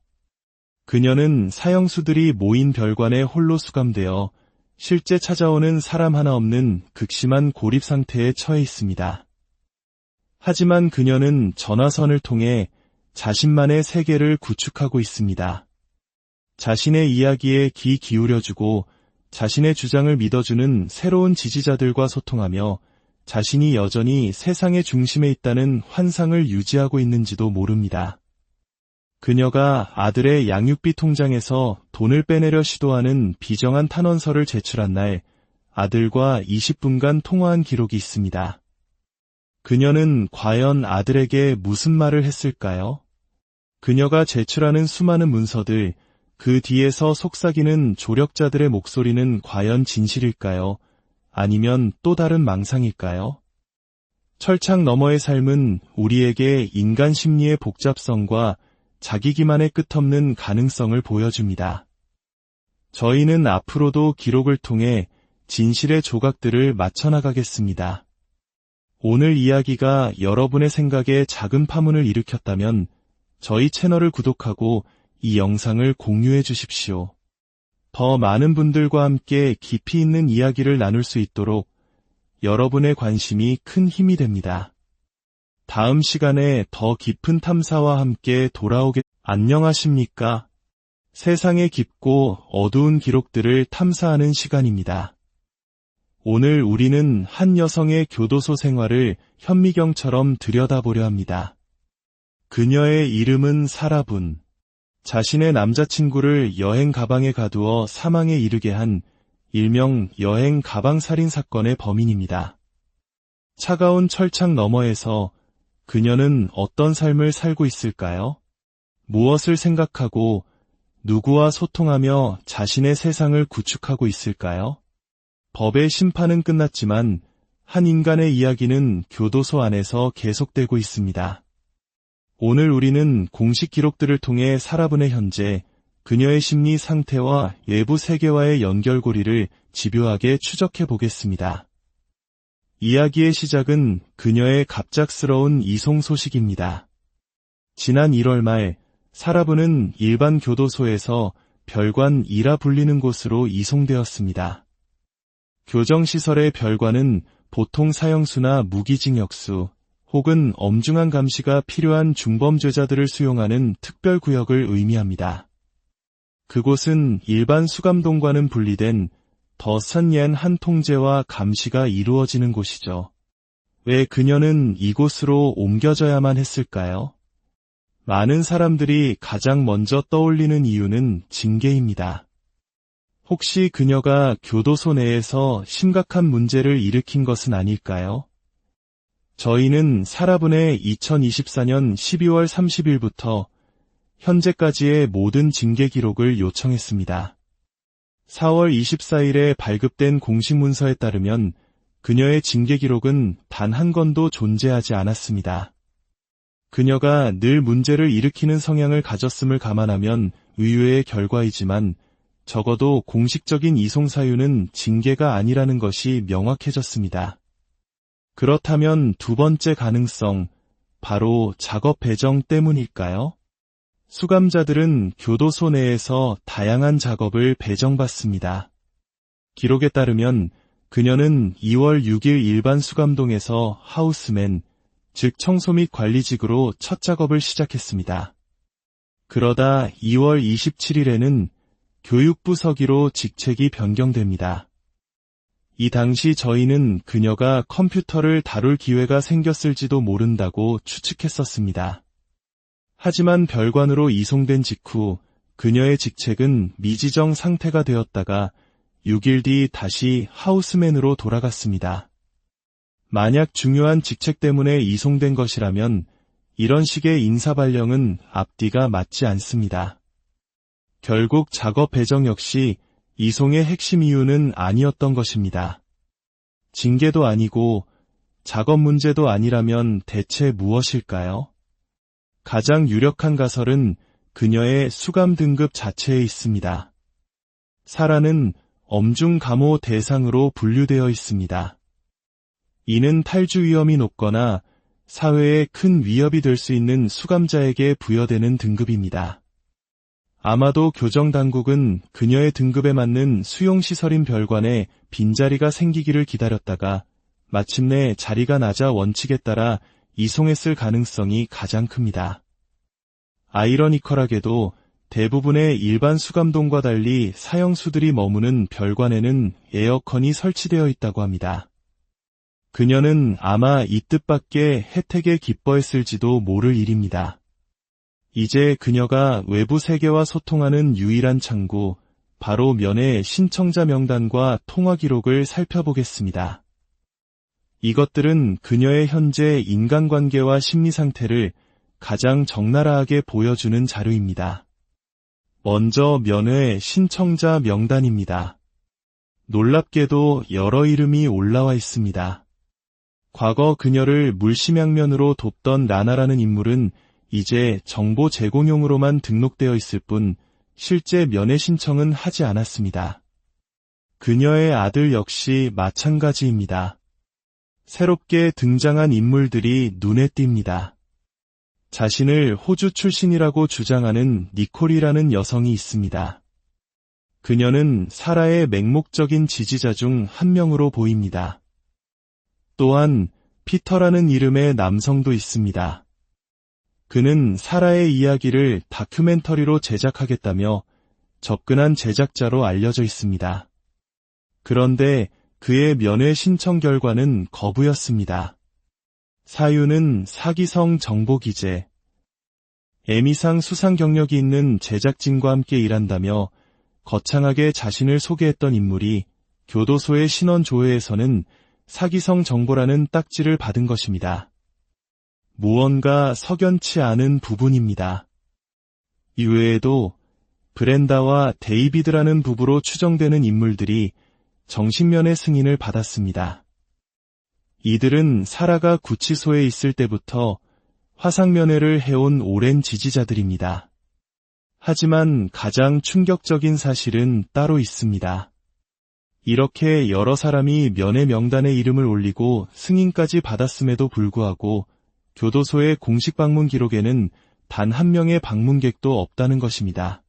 그녀는 사형수들이 모인 별관에 홀로 수감되어 실제 찾아오는 사람 하나 없는 극심한 고립 상태에 처해 있습니다. 하지만 그녀는 전화선을 통해 자신만의 세계를 구축하고 있습니다. 자신의 이야기에 귀 기울여주고 자신의 주장을 믿어주는 새로운 지지자들과 소통하며 자신이 여전히 세상의 중심에 있다는 환상을 유지하고 있는지도 모릅니다. 그녀가 아들의 양육비 통장에서 돈을 빼내려 시도하는 비정한 탄원서를 제출한 날 아들과 20분간 통화한 기록이 있습니다. 그녀는 과연 아들에게 무슨 말을 했을까요? 그녀가 제출하는 수많은 문서들, 그 뒤에서 속삭이는 조력자들의 목소리는 과연 진실일까요? 아니면 또 다른 망상일까요? 철창 너머의 삶은 우리에게 인간 심리의 복잡성과 자기 기만의 끝없는 가능성을 보여줍니다. 저희는 앞으로도 기록을 통해 진실의 조각들을 맞춰나가겠습니다. 오늘 이야기가 여러분의 생각에 작은 파문을 일으켰다면 저희 채널을 구독하고 이 영상을 공유해 주십시오. 더 많은 분들과 함께 깊이 있는 이야기를 나눌 수 있도록 여러분의 관심이 큰 힘이 됩니다. 다음 시간에 더 깊은 탐사와 함께 안녕하십니까? 세상의 깊고 어두운 기록들을 탐사하는 시간입니다. 오늘 우리는 한 여성의 교도소 생활을 현미경처럼 들여다보려 합니다. 그녀의 이름은 사라분. 자신의 남자친구를 여행 가방에 가두어 사망에 이르게 한 일명 여행 가방 살인 사건의 범인입니다. 차가운 철창 너머에서 그녀는 어떤 삶을 살고 있을까요? 무엇을 생각하고 누구와 소통하며 자신의 세상을 구축하고 있을까요? 법의 심판은 끝났지만 한 인간의 이야기는 교도소 안에서 계속되고 있습니다. 오늘 우리는 공식 기록들을 통해 사라분의 현재, 그녀의 심리 상태와 외부 세계와의 연결고리를 집요하게 추적해 보겠습니다. 이야기의 시작은 그녀의 갑작스러운 이송 소식입니다. 지난 1월 말 사라분은 일반 교도소에서 별관 2라 불리는 곳으로 이송되었습니다. 교정시설의 별관은 보통 사형수나 무기징역수 혹은 엄중한 감시가 필요한 중범죄자들을 수용하는 특별구역을 의미합니다. 그곳은 일반 수감동과는 분리된 더 선예한 한 통제와 감시가 이루어지는 곳이죠. 왜 그녀는 이곳으로 옮겨져야만 했을까요? 많은 사람들이 가장 먼저 떠올리는 이유는 징계입니다. 혹시 그녀가 교도소 내에서 심각한 문제를 일으킨 것은 아닐까요? 저희는 사라분의 2024년 12월 30일부터 현재까지의 모든 징계 기록을 요청했습니다. 4월 24일에 발급된 공식 문서에 따르면 그녀의 징계 기록은 단 한 건도 존재하지 않았습니다. 그녀가 늘 문제를 일으키는 성향을 가졌음을 감안하면 의외의 결과이지만 적어도 공식적인 이송 사유는 징계가 아니라는 것이 명확해졌습니다. 그렇다면 두 번째 가능성, 바로 작업 배정 때문일까요? 수감자들은 교도소 내에서 다양한 작업을 배정받습니다. 기록에 따르면 그녀는 2월 6일 일반 수감동에서 하우스맨, 즉 청소 및 관리직으로 첫 작업을 시작했습니다. 그러다 2월 27일에는 교육부 서기로 직책이 변경됩니다. 이 당시 저희는 그녀가 컴퓨터를 다룰 기회가 생겼을지도 모른다고 추측했었습니다. 하지만 별관으로 이송된 직후 그녀의 직책은 미지정 상태가 되었다가 6일 뒤 다시 하우스맨으로 돌아갔습니다. 만약 중요한 직책 때문에 이송된 것이라면 이런 식의 인사 발령은 앞뒤가 맞지 않습니다. 결국 작업 배정 역시 이송의 핵심 이유는 아니었던 것입니다. 징계도 아니고 작업 문제도 아니라면 대체 무엇일까요? 가장 유력한 가설은 그녀의 수감 등급 자체에 있습니다. 사라는 엄중 감호 대상으로 분류되어 있습니다. 이는 탈주 위험이 높거나 사회에 큰 위협이 될 수 있는 수감자에게 부여되는 등급입니다. 아마도 교정당국은 그녀의 등급에 맞는 수용시설인 별관에 빈자리가 생기기를 기다렸다가 마침내 자리가 낮아 원칙에 따라 이송했을 가능성이 가장 큽니다. 아이러니컬하게도 대부분의 일반 수감동과 달리 사형수들이 머무는 별관에는 에어컨이 설치되어 있다고 합니다. 그녀는 아마 이 뜻밖의 혜택에 기뻐했을지도 모를 일입니다. 이제 그녀가 외부 세계와 소통하는 유일한 창구, 바로 면회 신청자 명단과 통화 기록을 살펴보겠습니다. 이것들은 그녀의 현재 인간관계와 심리 상태를 가장 적나라하게 보여주는 자료입니다. 먼저 면회 신청자 명단입니다. 놀랍게도 여러 이름이 올라와 있습니다. 과거 그녀를 물심양면으로 돕던 라나라는 인물은 이제 정보 제공용으로만 등록되어 있을 뿐 실제 면회 신청은 하지 않았습니다. 그녀의 아들 역시 마찬가지입니다. 새롭게 등장한 인물들이 눈에 띕니다. 자신을 호주 출신이라고 주장하는 니콜이라는 여성이 있습니다. 그녀는 사라의 맹목적인 지지자 중 한 명으로 보입니다. 또한 피터라는 이름의 남성도 있습니다. 그는 사라의 이야기를 다큐멘터리로 제작하겠다며 접근한 제작자로 알려져 있습니다. 그런데 그의 면회 신청 결과는 거부였습니다. 사유는 사기성 정보기재. 에미상 수상 경력이 있는 제작진과 함께 일한다며 거창하게 자신을 소개했던 인물이 교도소의 신원 조회에서는 사기성 정보라는 딱지를 받은 것입니다. 무언가 석연치 않은 부분입니다. 이외에도 브렌다와 데이비드라는 부부로 추정되는 인물들이 정신면회 승인을 받았습니다. 이들은 사라가 구치소에 있을 때부터 화상면회를 해온 오랜 지지자들입니다. 하지만 가장 충격적인 사실은 따로 있습니다. 이렇게 여러 사람이 면회 명단에 이름을 올리고 승인까지 받았음에도 불구하고 교도소의 공식 방문 기록에는 단 한 명의 방문객도 없다는 것입니다.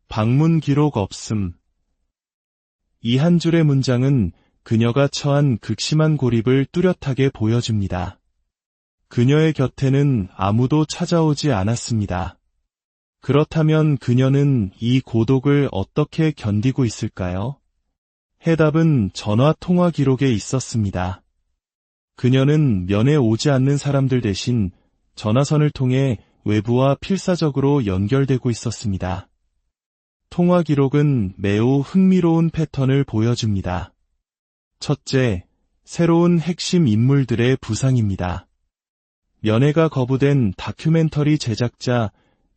방문 기록 없음. 이 한 줄의 문장은 그녀가 처한 극심한 고립을 뚜렷하게 보여줍니다. 그녀의 곁에는 아무도 찾아오지 않았습니다. 그렇다면 그녀는 이 고독을 어떻게 견디고 있을까요? 해답은 전화 통화 기록에 있었습니다. 그녀는 면회 오지 않는 사람들 대신 전화선을 통해 외부와 필사적으로 연결되고 있었습니다. 통화 기록은 매우 흥미로운 패턴을 보여줍니다. 첫째, 새로운 핵심 인물들의 부상입니다. 면회가 거부된 다큐멘터리 제작자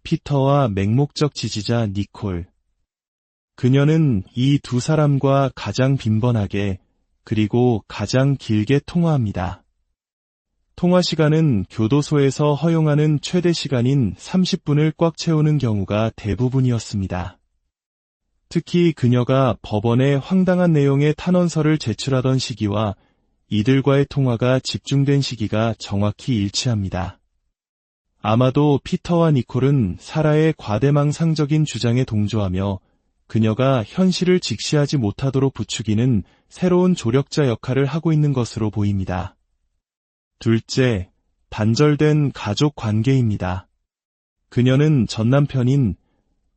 피터와 맹목적 지지자 니콜. 그녀는 이 두 사람과 가장 빈번하게 그리고 가장 길게 통화합니다. 통화 시간은 교도소에서 허용하는 최대 시간인 30분을 꽉 채우는 경우가 대부분이었습니다. 특히 그녀가 법원에 황당한 내용의 탄원서를 제출하던 시기와 이들과의 통화가 집중된 시기가 정확히 일치합니다. 아마도 피터와 니콜은 사라의 과대망상적인 주장에 동조하며 그녀가 현실을 직시하지 못하도록 부추기는 새로운 조력자 역할을 하고 있는 것으로 보입니다. 둘째, 단절된 가족 관계입니다. 그녀는 전남편인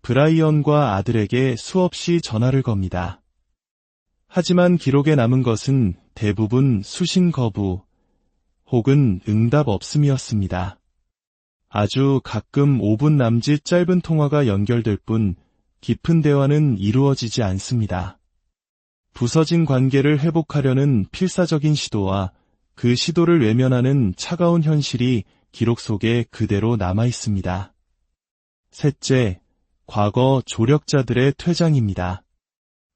브라이언과 아들에게 수없이 전화를 겁니다. 하지만 기록에 남은 것은 대부분 수신 거부 혹은 응답 없음이었습니다. 아주 가끔 5분 남짓 짧은 통화가 연결될 뿐 깊은 대화는 이루어지지 않습니다. 부서진 관계를 회복하려는 필사적인 시도와 그 시도를 외면하는 차가운 현실이 기록 속에 그대로 남아 있습니다. 셋째, 과거 조력자들의 퇴장입니다.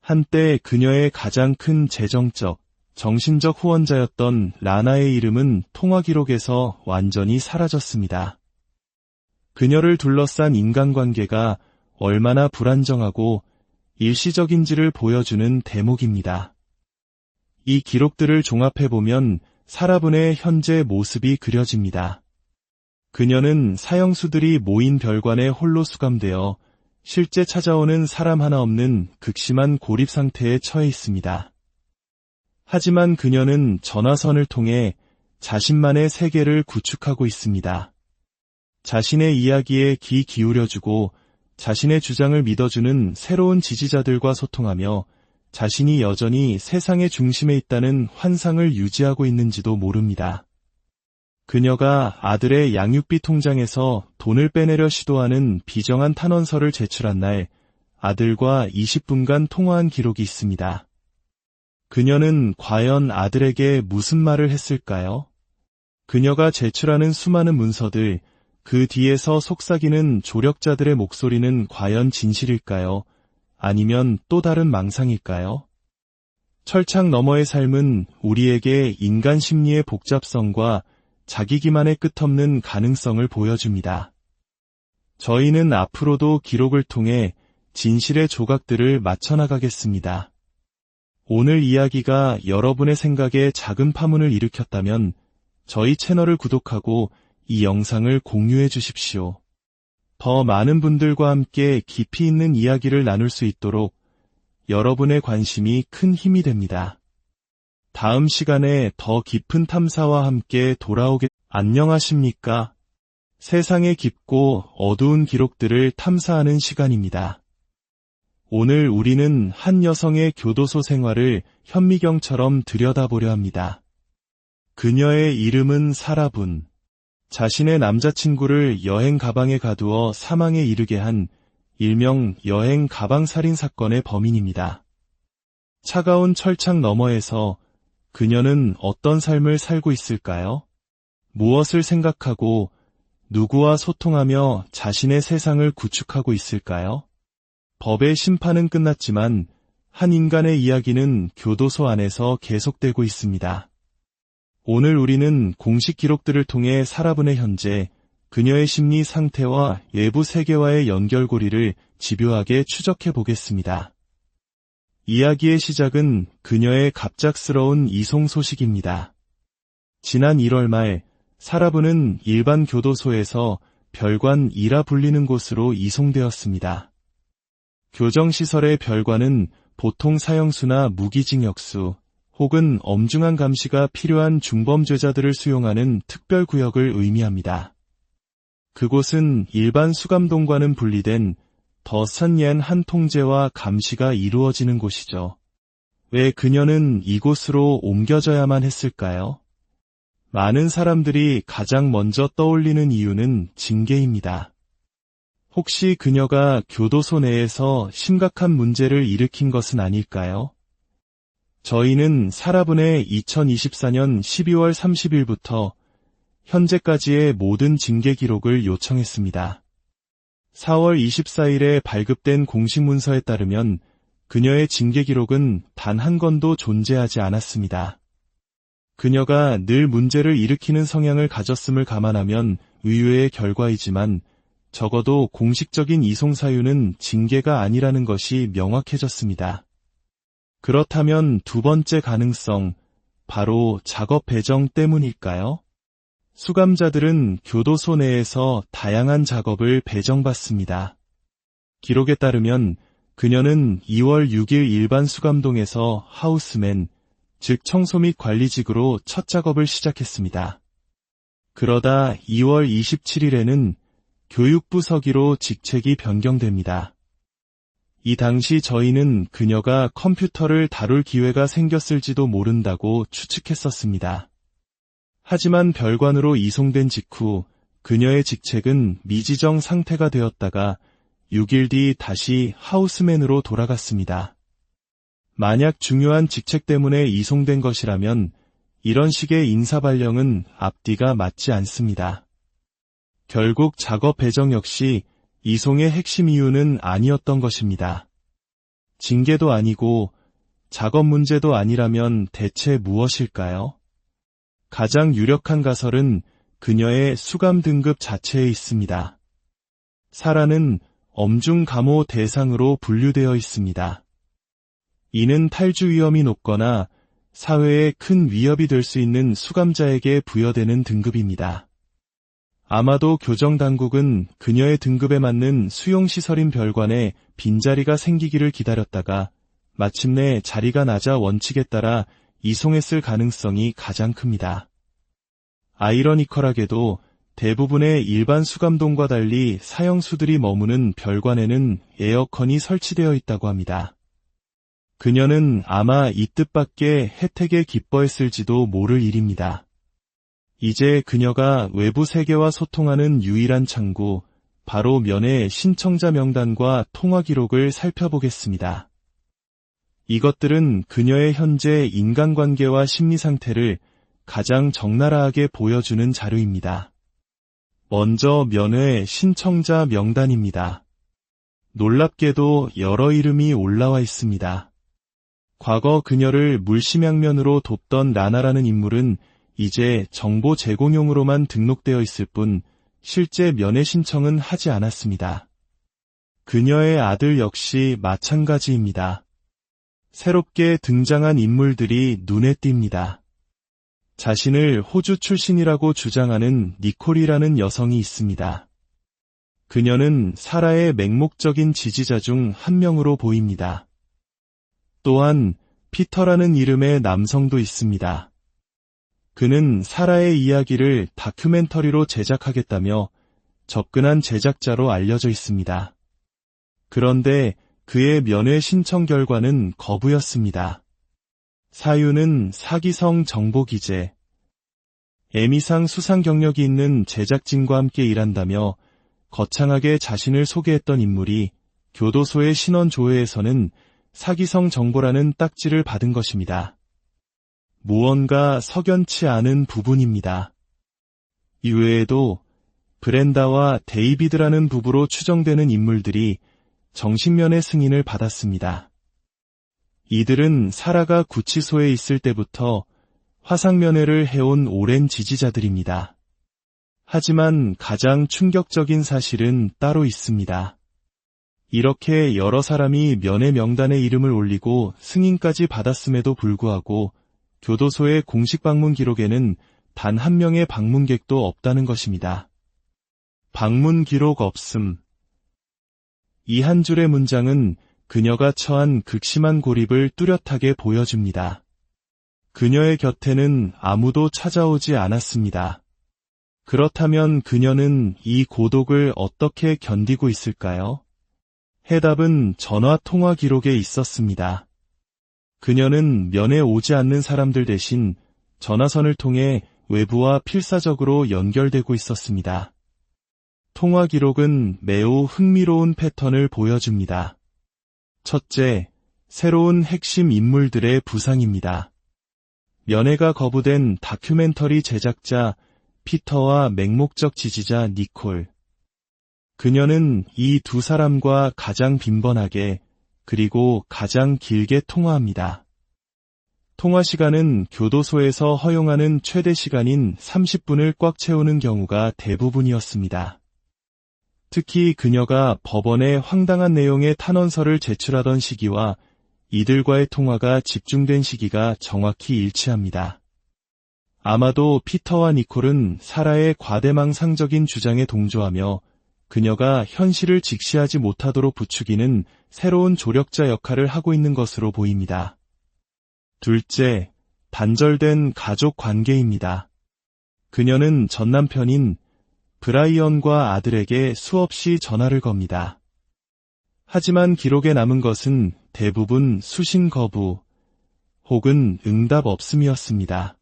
한때 그녀의 가장 큰 재정적, 정신적 후원자였던 라나의 이름은 통화 기록에서 완전히 사라졌습니다. 그녀를 둘러싼 인간관계가 얼마나 불안정하고 일시적인지를 보여주는 대목입니다. 이 기록들을 종합해보면 사라분의 현재 모습이 그려집니다. 그녀는 사형수들이 모인 별관에 홀로 수감되어 실제 찾아오는 사람 하나 없는 극심한 고립 상태에 처해 있습니다. 하지만 그녀는 전화선을 통해 자신만의 세계를 구축하고 있습니다. 자신의 이야기에 귀 기울여주고 자신의 주장을 믿어주는 새로운 지지자들과 소통하며 자신이 여전히 세상의 중심에 있다는 환상을 유지하고 있는지도 모릅니다. 그녀가 아들의 양육비 통장에서 돈을 빼내려 시도하는 비정한 탄원서를 제출한 날 아들과 20분간 통화한 기록이 있습니다. 그녀는 과연 아들에게 무슨 말을 했을까요? 그녀가 제출하는 수많은 문서들, 그 뒤에서 속삭이는 조력자들의 목소리는 과연 진실일까요? 아니면 또 다른 망상일까요? 철창 너머의 삶은 우리에게 인간 심리의 복잡성과 자기 기만의 끝없는 가능성을 보여줍니다. 저희는 앞으로도 기록을 통해 진실의 조각들을 맞춰나가겠습니다. 오늘 이야기가 여러분의 생각에 작은 파문을 일으켰다면 저희 채널을 구독하고 이 영상을 공유해 주십시오. 더 많은 분들과 함께 깊이 있는 이야기를 나눌 수 있도록 여러분의 관심이 큰 힘이 됩니다. 다음 시간에 더 깊은 탐사와 함께 안녕하십니까? 세상의 깊고 어두운 기록들을 탐사하는 시간입니다. 오늘 우리는 한 여성의 교도소 생활을 현미경처럼 들여다보려 합니다. 그녀의 이름은 사라분. 자신의 남자친구를 여행 가방에 가두어 사망에 이르게 한 일명 여행 가방 살인 사건의 범인입니다. 차가운 철창 너머에서 그녀는 어떤 삶을 살고 있을까요? 무엇을 생각하고 누구와 소통하며 자신의 세상을 구축하고 있을까요? 법의 심판은 끝났지만 한 인간의 이야기는 교도소 안에서 계속되고 있습니다. 오늘 우리는 공식 기록들을 통해 사라분의 현재, 그녀의 심리 상태와 외부 세계와의 연결고리를 집요하게 추적해 보겠습니다. 이야기의 시작은 그녀의 갑작스러운 이송 소식입니다. 지난 1월 말 사라분은 일반 교도소에서 별관 2라 불리는 곳으로 이송되었습니다. 교정시설의 별관은 보통 사형수나 무기징역수 혹은 엄중한 감시가 필요한 중범죄자들을 수용하는 특별구역을 의미합니다. 그곳은 일반 수감동과는 분리된 더 산옌 한 통제와 감시가 이루어지는 곳이죠. 왜 그녀는 이곳으로 옮겨져야만 했을까요? 많은 사람들이 가장 먼저 떠올리는 이유는 징계입니다. 혹시 그녀가 교도소 내에서 심각한 문제를 일으킨 것은 아닐까요? 저희는 사라분의 2024년 12월 30일부터 현재까지의 모든 징계 기록을 요청했습니다. 4월 24일에 발급된 공식 문서에 따르면 그녀의 징계 기록은 단 한 건도 존재하지 않았습니다. 그녀가 늘 문제를 일으키는 성향을 가졌음을 감안하면 의외의 결과이지만 적어도 공식적인 이송 사유는 징계가 아니라는 것이 명확해졌습니다. 그렇다면 두 번째 가능성, 바로 작업 배정 때문일까요? 수감자들은 교도소 내에서 다양한 작업을 배정받습니다. 기록에 따르면 그녀는 2월 6일 일반 수감동에서 하우스맨, 즉 청소 및 관리직으로 첫 작업을 시작했습니다. 그러다 2월 27일에는 교육부 서기로 직책이 변경됩니다. 이 당시 저희는 그녀가 컴퓨터를 다룰 기회가 생겼을지도 모른다고 추측했었습니다. 하지만 별관으로 이송된 직후 그녀의 직책은 미지정 상태가 되었다가 6일 뒤 다시 하우스맨으로 돌아갔습니다. 만약 중요한 직책 때문에 이송된 것이라면 이런 식의 인사발령은 앞뒤가 맞지 않습니다. 결국 작업 배정 역시 이송의 핵심 이유는 아니었던 것입니다. 징계도 아니고 작업 문제도 아니라면 대체 무엇일까요? 가장 유력한 가설은 그녀의 수감 등급 자체에 있습니다. 사라는 엄중 감호 대상으로 분류되어 있습니다. 이는 탈주 위험이 높거나 사회에 큰 위협이 될 수 있는 수감자에게 부여되는 등급입니다. 아마도 교정당국은 그녀의 등급에 맞는 수용시설인 별관에 빈자리가 생기기를 기다렸다가 마침내 자리가 낮아 원칙에 따라 이송했을 가능성이 가장 큽니다. 아이러니컬하게도 대부분의 일반 수감동과 달리 사형수들이 머무는 별관에는 에어컨이 설치되어 있다고 합니다. 그녀는 아마 이 뜻밖의 혜택에 기뻐했을지도 모를 일입니다. 이제 그녀가 외부 세계와 소통하는 유일한 창구, 바로 면회 신청자 명단과 통화 기록을 살펴보겠습니다. 이것들은 그녀의 현재 인간관계와 심리 상태를 가장 적나라하게 보여주는 자료입니다. 먼저 면회 신청자 명단입니다. 놀랍게도 여러 이름이 올라와 있습니다. 과거 그녀를 물심양면으로 돕던 라나라는 인물은 이제 정보 제공용으로만 등록되어 있을 뿐 실제 면회 신청은 하지 않았습니다. 그녀의 아들 역시 마찬가지입니다. 새롭게 등장한 인물들이 눈에 띕니다. 자신을 호주 출신이라고 주장하는 니콜이라는 여성이 있습니다. 그녀는 사라의 맹목적인 지지자 중 한 명으로 보입니다. 또한 피터라는 이름의 남성도 있습니다. 그는 사라의 이야기를 다큐멘터리로 제작하겠다며 접근한 제작자로 알려져 있습니다. 그런데 그의 면회 신청 결과는 거부였습니다. 사유는 사기성 정보기재. 에미상 수상 경력이 있는 제작진과 함께 일한다며 거창하게 자신을 소개했던 인물이 교도소의 신원 조회에서는 사기성 정보라는 딱지를 받은 것입니다. 무언가 석연치 않은 부분입니다. 이외에도 브렌다와 데이비드라는 부부로 추정되는 인물들이 정신면회 승인을 받았습니다. 이들은 사라가 구치소에 있을 때부터 화상면회를 해온 오랜 지지자들입니다. 하지만 가장 충격적인 사실은 따로 있습니다. 이렇게 여러 사람이 면회 명단에 이름을 올리고 승인까지 받았음에도 불구하고 교도소의 공식 방문 기록에는 단 한 명의 방문객도 없다는 것입니다. 방문 기록 없음. 이 한 줄의 문장은 그녀가 처한 극심한 고립을 뚜렷하게 보여줍니다. 그녀의 곁에는 아무도 찾아오지 않았습니다. 그렇다면 그녀는 이 고독을 어떻게 견디고 있을까요? 해답은 전화 통화 기록에 있었습니다. 그녀는 면회 오지 않는 사람들 대신 전화선을 통해 외부와 필사적으로 연결되고 있었습니다. 통화 기록은 매우 흥미로운 패턴을 보여줍니다. 첫째, 새로운 핵심 인물들의 부상입니다. 면회가 거부된 다큐멘터리 제작자 피터와 맹목적 지지자 니콜. 그녀는 이 두 사람과 가장 빈번하게 그리고 가장 길게 통화합니다. 통화 시간은 교도소에서 허용하는 최대 시간인 30분을 꽉 채우는 경우가 대부분이었습니다. 특히 그녀가 법원에 황당한 내용의 탄원서를 제출하던 시기와 이들과의 통화가 집중된 시기가 정확히 일치합니다. 아마도 피터와 니콜은 사라의 과대망상적인 주장에 동조하며 그녀가 현실을 직시하지 못하도록 부추기는 새로운 조력자 역할을 하고 있는 것으로 보입니다. 둘째, 단절된 가족 관계입니다. 그녀는 전남편인 브라이언과 아들에게 수없이 전화를 겁니다. 하지만 기록에 남은 것은 대부분 수신 거부 혹은 응답 없음이었습니다.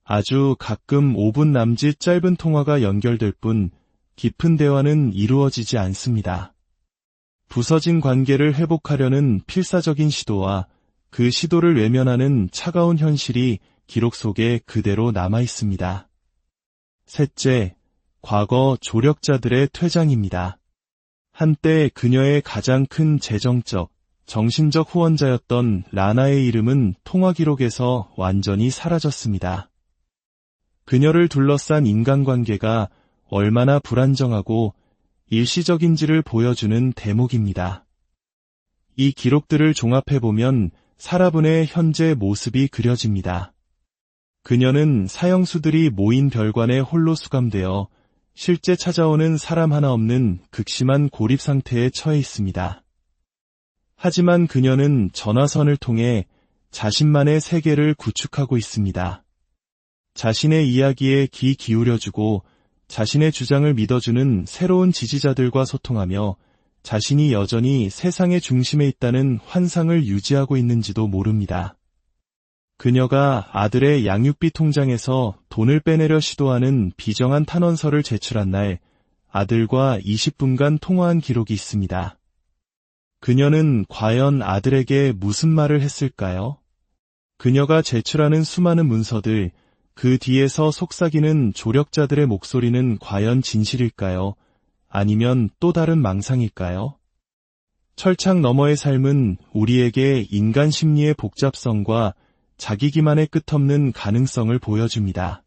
아주 가끔 5분 남짓 짧은 통화가 연결될 뿐 깊은 대화는 이루어지지 않습니다. 부서진 관계를 회복하려는 필사적인 시도와 그 시도를 외면하는 차가운 현실이 기록 속에 그대로 남아 있습니다. 셋째, 과거 조력자들의 퇴장입니다. 한때 그녀의 가장 큰 재정적, 정신적 후원자였던 라나의 이름은 통화 기록에서 완전히 사라졌습니다. 그녀를 둘러싼 인간관계가 얼마나 불안정하고 일시적인지를 보여주는 대목입니다. 이 기록들을 종합해보면 사라분의 현재 모습이 그려집니다. 그녀는 사형수들이 모인 별관에 홀로 수감되어 실제 찾아오는 사람 하나 없는 극심한 고립 상태에 처해 있습니다. 하지만 그녀는 전화선을 통해 자신만의 세계를 구축하고 있습니다. 자신의 이야기에 귀 기울여주고 자신의 주장을 믿어주는 새로운 지지자들과 소통하며 자신이 여전히 세상의 중심에 있다는 환상을 유지하고 있는지도 모릅니다. 그녀가 아들의 양육비 통장에서 돈을 빼내려 시도하는 비정한 탄원서를 제출한 날 아들과 20분간 통화한 기록이 있습니다. 그녀는 과연 아들에게 무슨 말을 했을까요? 그녀가 제출하는 수많은 문서들, 그 뒤에서 속삭이는 조력자들의 목소리는 과연 진실일까요? 아니면 또 다른 망상일까요? 철창 너머의 삶은 우리에게 인간 심리의 복잡성과 자기 기만의 끝없는 가능성을 보여줍니다.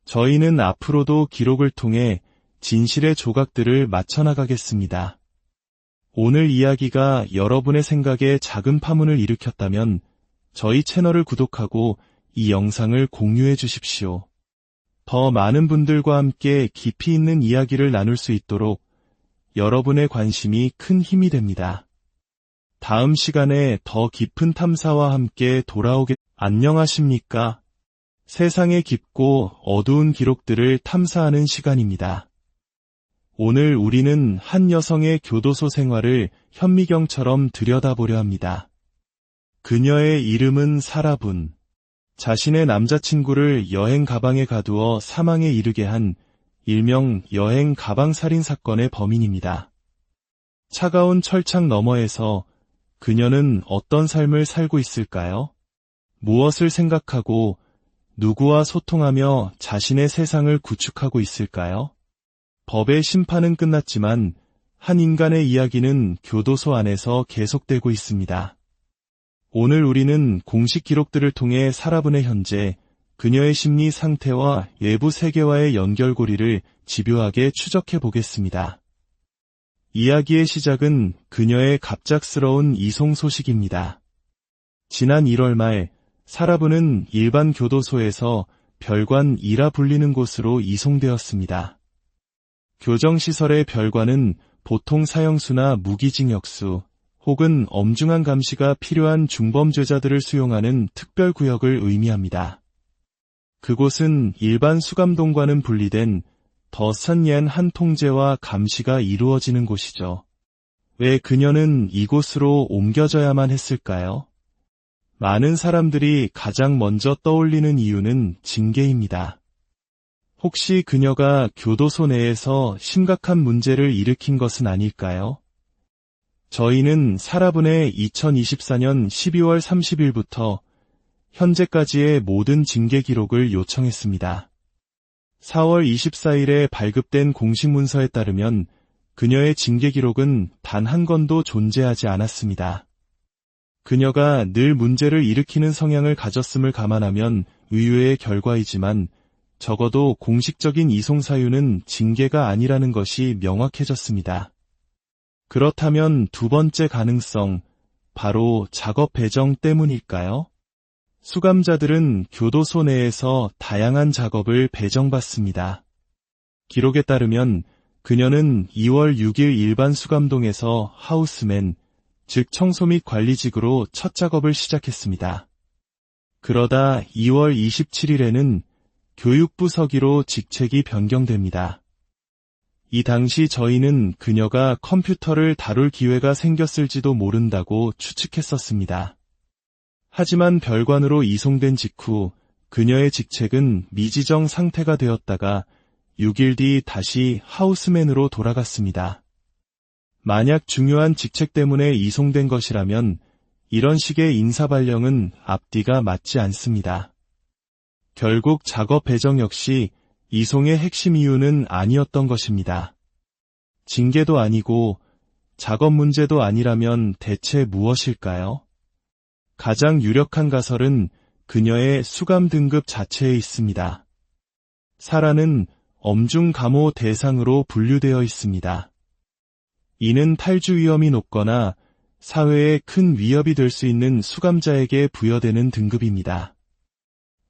저희는 앞으로도 기록을 통해 진실의 조각들을 맞춰나가겠습니다. 오늘 이야기가 여러분의 생각에 작은 파문을 일으켰다면 저희 채널을 구독하고 이 영상을 공유해 주십시오. 더 많은 분들과 함께 깊이 있는 이야기를 나눌 수 있도록 여러분의 관심이 큰 힘이 됩니다. 다음 시간에 더 깊은 탐사와 함께 안녕하십니까? 세상의 깊고 어두운 기록들을 탐사하는 시간입니다. 오늘 우리는 한 여성의 교도소 생활을 현미경처럼 들여다보려 합니다. 그녀의 이름은 사라분. 자신의 남자친구를 여행 가방에 가두어 사망에 이르게 한 일명 여행 가방 살인 사건의 범인입니다. 차가운 철창 너머에서 그녀는 어떤 삶을 살고 있을까요? 무엇을 생각하고 누구와 소통하며 자신의 세상을 구축하고 있을까요? 법의 심판은 끝났지만 한 인간의 이야기는 교도소 안에서 계속되고 있습니다. 오늘 우리는 공식 기록들을 통해 사라분의 현재, 그녀의 심리 상태와 외부 세계와의 연결고리를 집요하게 추적해 보겠습니다. 이야기의 시작은 그녀의 갑작스러운 이송 소식입니다. 지난 1월 말 사라분은 일반 교도소에서 별관 2라 불리는 곳으로 이송되었습니다. 교정시설의 별관은 보통 사형수나 무기징역수 혹은 엄중한 감시가 필요한 중범죄자들을 수용하는 특별구역을 의미합니다. 그곳은 일반 수감동과는 분리된 더 선예한 한 통제와 감시가 이루어지는 곳이죠. 왜 그녀는 이곳으로 옮겨져야만 했을까요? 많은 사람들이 가장 먼저 떠올리는 이유는 징계입니다. 혹시 그녀가 교도소 내에서 심각한 문제를 일으킨 것은 아닐까요? 저희는 사라분의 2024년 12월 30일부터 현재까지의 모든 징계 기록을 요청했습니다. 4월 24일에 발급된 공식 문서에 따르면 그녀의 징계 기록은 단 한 건도 존재하지 않았습니다. 그녀가 늘 문제를 일으키는 성향을 가졌음을 감안하면 의외의 결과이지만 적어도 공식적인 이송 사유는 징계가 아니라는 것이 명확해졌습니다. 그렇다면 두 번째 가능성, 바로 작업 배정 때문일까요? 수감자들은 교도소 내에서 다양한 작업을 배정받습니다. 기록에 따르면 그녀는 2월 6일 일반 수감동에서 하우스맨, 즉 청소 및 관리직으로 첫 작업을 시작했습니다. 그러다 2월 27일에는 교육부 서기로 직책이 변경됩니다. 이 당시 저희는 그녀가 컴퓨터를 다룰 기회가 생겼을지도 모른다고 추측했었습니다. 하지만 별관으로 이송된 직후 그녀의 직책은 미지정 상태가 되었다가 6일 뒤 다시 하우스맨으로 돌아갔습니다. 만약 중요한 직책 때문에 이송된 것이라면 이런 식의 인사발령은 앞뒤가 맞지 않습니다. 결국 작업 배정 역시 이송의 핵심 이유는 아니었던 것입니다. 징계도 아니고 작업 문제도 아니라면 대체 무엇일까요? 가장 유력한 가설은 그녀의 수감 등급 자체에 있습니다. 사라는 엄중 감호 대상으로 분류되어 있습니다. 이는 탈주 위험이 높거나 사회에 큰 위협이 될 수 있는 수감자에게 부여되는 등급입니다.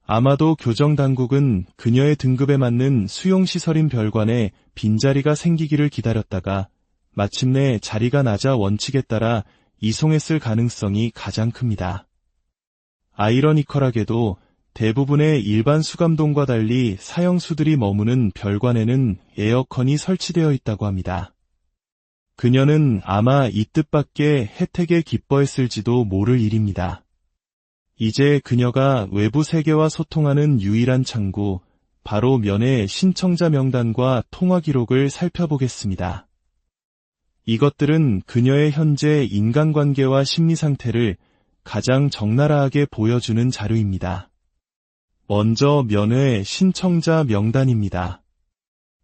아마도 교정당국은 그녀의 등급에 맞는 수용시설인 별관에 빈자리가 생기기를 기다렸다가 마침내 자리가 낮아 원칙에 따라 이송했을 가능성이 가장 큽니다. 아이러니컬하게도 대부분의 일반 수감동과 달리 사형수들이 머무는 별관에는 에어컨이 설치되어 있다고 합니다. 그녀는 아마 이 뜻밖의 혜택에 기뻐했을지도 모를 일입니다. 이제 그녀가 외부 세계와 소통하는 유일한 창구, 바로 면회 신청자 명단과 통화 기록을 살펴보겠습니다. 이것들은 그녀의 현재 인간관계와 심리 상태를 가장 적나라하게 보여주는 자료입니다. 먼저 면회 신청자 명단입니다.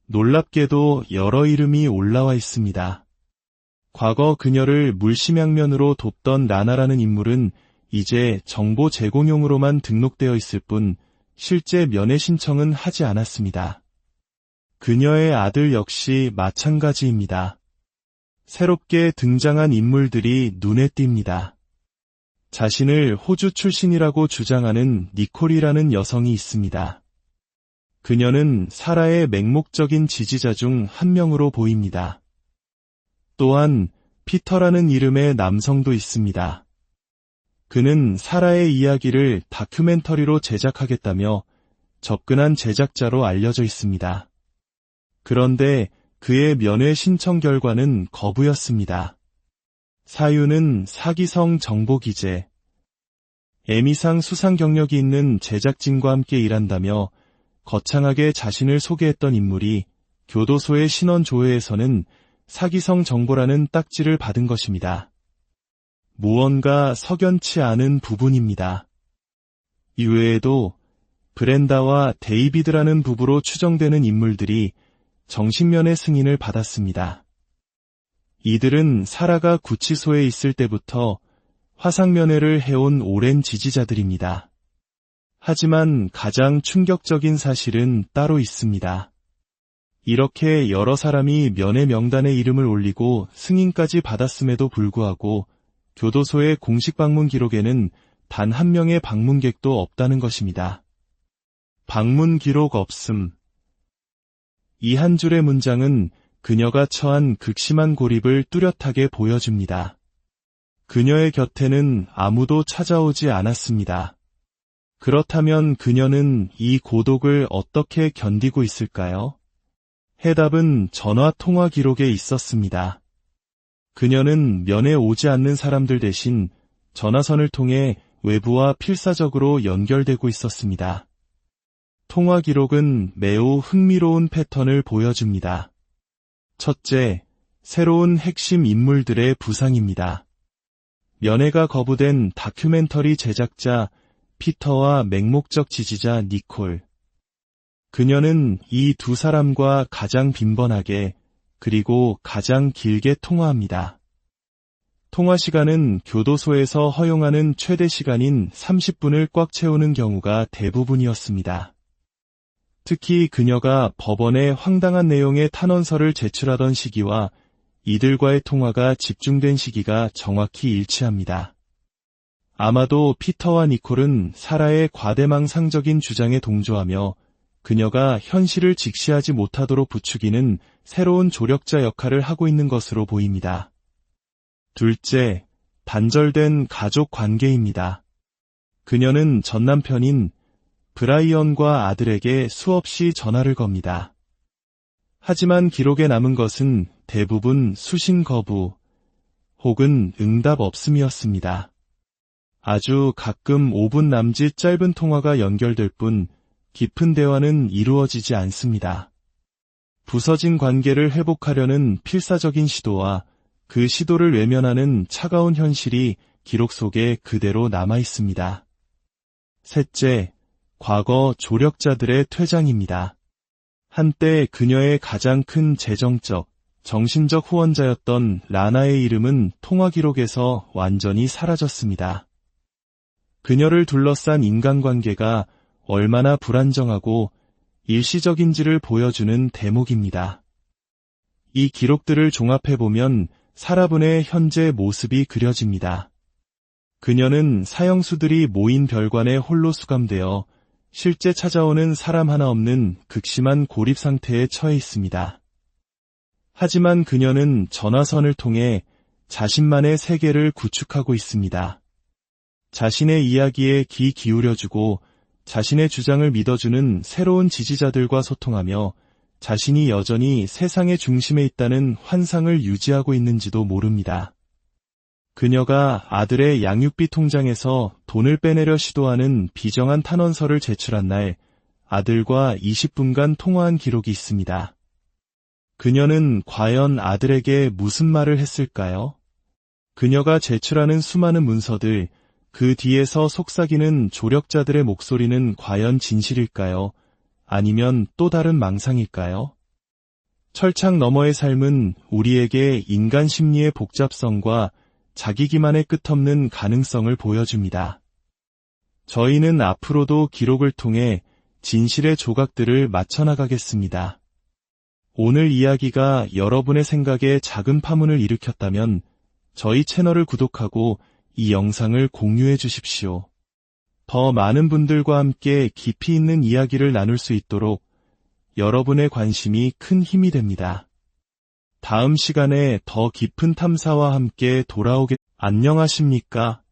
놀랍게도 여러 이름이 올라와 있습니다. 과거 그녀를 물심양면으로 돕던 라나라는 인물은 이제 정보 제공용으로만 등록되어 있을 뿐 실제 면회 신청은 하지 않았습니다. 그녀의 아들 역시 마찬가지입니다. 새롭게 등장한 인물들이 눈에 띕니다. 자신을 호주 출신이라고 주장하는 니콜이라는 여성이 있습니다. 그녀는 사라의 맹목적인 지지자 중 한 명으로 보입니다. 또한 피터라는 이름의 남성도 있습니다. 그는 사라의 이야기를 다큐멘터리로 제작하겠다며 접근한 제작자로 알려져 있습니다. 그런데 그의 면회 신청 결과는 거부였습니다. 사유는 사기성 정보기재. 에미상 수상 경력이 있는 제작진과 함께 일한다며 거창하게 자신을 소개했던 인물이 교도소의 신원 조회에서는 사기성 정보라는 딱지를 받은 것입니다. 무언가 석연치 않은 부분입니다. 이외에도 브렌다와 데이비드라는 부부로 추정되는 인물들이 정신면회 승인을 받았습니다. 이들은 사라가 구치소에 있을 때부터 화상면회를 해온 오랜 지지자들입니다. 하지만 가장 충격적인 사실은 따로 있습니다. 이렇게 여러 사람이 면회 명단에 이름을 올리고 승인까지 받았음에도 불구하고 교도소의 공식 방문 기록에는 단 한 명의 방문객도 없다는 것입니다. 방문 기록 없음. 이 한 줄의 문장은 그녀가 처한 극심한 고립을 뚜렷하게 보여줍니다. 그녀의 곁에는 아무도 찾아오지 않았습니다. 그렇다면 그녀는 이 고독을 어떻게 견디고 있을까요? 해답은 전화 통화 기록에 있었습니다. 그녀는 면회 오지 않는 사람들 대신 전화선을 통해 외부와 필사적으로 연결되고 있었습니다. 통화 기록은 매우 흥미로운 패턴을 보여줍니다. 첫째, 새로운 핵심 인물들의 부상입니다. 면회가 거부된 다큐멘터리 제작자 피터와 맹목적 지지자 니콜. 그녀는 이 두 사람과 가장 빈번하게 그리고 가장 길게 통화합니다. 통화 시간은 교도소에서 허용하는 최대 시간인 30분을 꽉 채우는 경우가 대부분이었습니다. 특히 그녀가 법원에 황당한 내용의 탄원서를 제출하던 시기와 이들과의 통화가 집중된 시기가 정확히 일치합니다. 아마도 피터와 니콜은 사라의 과대망상적인 주장에 동조하며 그녀가 현실을 직시하지 못하도록 부추기는 새로운 조력자 역할을 하고 있는 것으로 보입니다. 둘째, 단절된 가족 관계입니다. 그녀는 전남편인 브라이언과 아들에게 수없이 전화를 겁니다. 하지만 기록에 남은 것은 대부분 수신 거부 혹은 응답 없음이었습니다. 아주 가끔 5분 남짓 짧은 통화가 연결될 뿐 깊은 대화는 이루어지지 않습니다. 부서진 관계를 회복하려는 필사적인 시도와 그 시도를 외면하는 차가운 현실이 기록 속에 그대로 남아 있습니다. 셋째, 과거 조력자들의 퇴장입니다. 한때 그녀의 가장 큰 재정적, 정신적 후원자였던 라나의 이름은 통화 기록에서 완전히 사라졌습니다. 그녀를 둘러싼 인간관계가 얼마나 불안정하고 일시적인지를 보여주는 대목입니다. 이 기록들을 종합해보면 사라분의 현재 모습이 그려집니다. 그녀는 사형수들이 모인 별관에 홀로 수감되어 실제 찾아오는 사람 하나 없는 극심한 고립 상태에 처해 있습니다. 하지만 그녀는 전화선을 통해 자신만의 세계를 구축하고 있습니다. 자신의 이야기에 귀 기울여주고 자신의 주장을 믿어주는 새로운 지지자들과 소통하며 자신이 여전히 세상의 중심에 있다는 환상을 유지하고 있는지도 모릅니다. 그녀가 아들의 양육비 통장에서 돈을 빼내려 시도하는 비정한 탄원서를 제출한 날 아들과 20분간 통화한 기록이 있습니다. 그녀는 과연 아들에게 무슨 말을 했을까요? 그녀가 제출하는 수많은 문서들, 그 뒤에서 속삭이는 조력자들의 목소리는 과연 진실일까요? 아니면 또 다른 망상일까요? 철창 너머의 삶은 우리에게 인간 심리의 복잡성과 자기 기만의 끝없는 가능성을 보여줍니다. 저희는 앞으로도 기록을 통해 진실의 조각들을 맞춰나가겠습니다. 오늘 이야기가 여러분의 생각에 작은 파문을 일으켰다면 저희 채널을 구독하고 이 영상을 공유해 주십시오. 더 많은 분들과 함께 깊이 있는 이야기를 나눌 수 있도록 여러분의 관심이 큰 힘이 됩니다. 다음 시간에 더 깊은 탐사와 함께 안녕하십니까?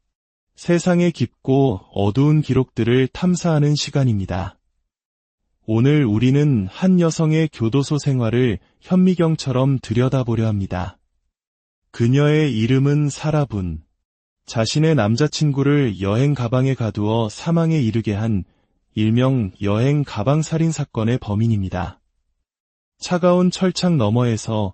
세상의 깊고 어두운 기록들을 탐사하는 시간입니다. 오늘 우리는 한 여성의 교도소 생활을 현미경처럼 들여다보려 합니다. 그녀의 이름은 사라분. 자신의 남자친구를 여행 가방에 가두어 사망에 이르게 한 일명 여행 가방 살인 사건의 범인입니다. 차가운 철창 너머에서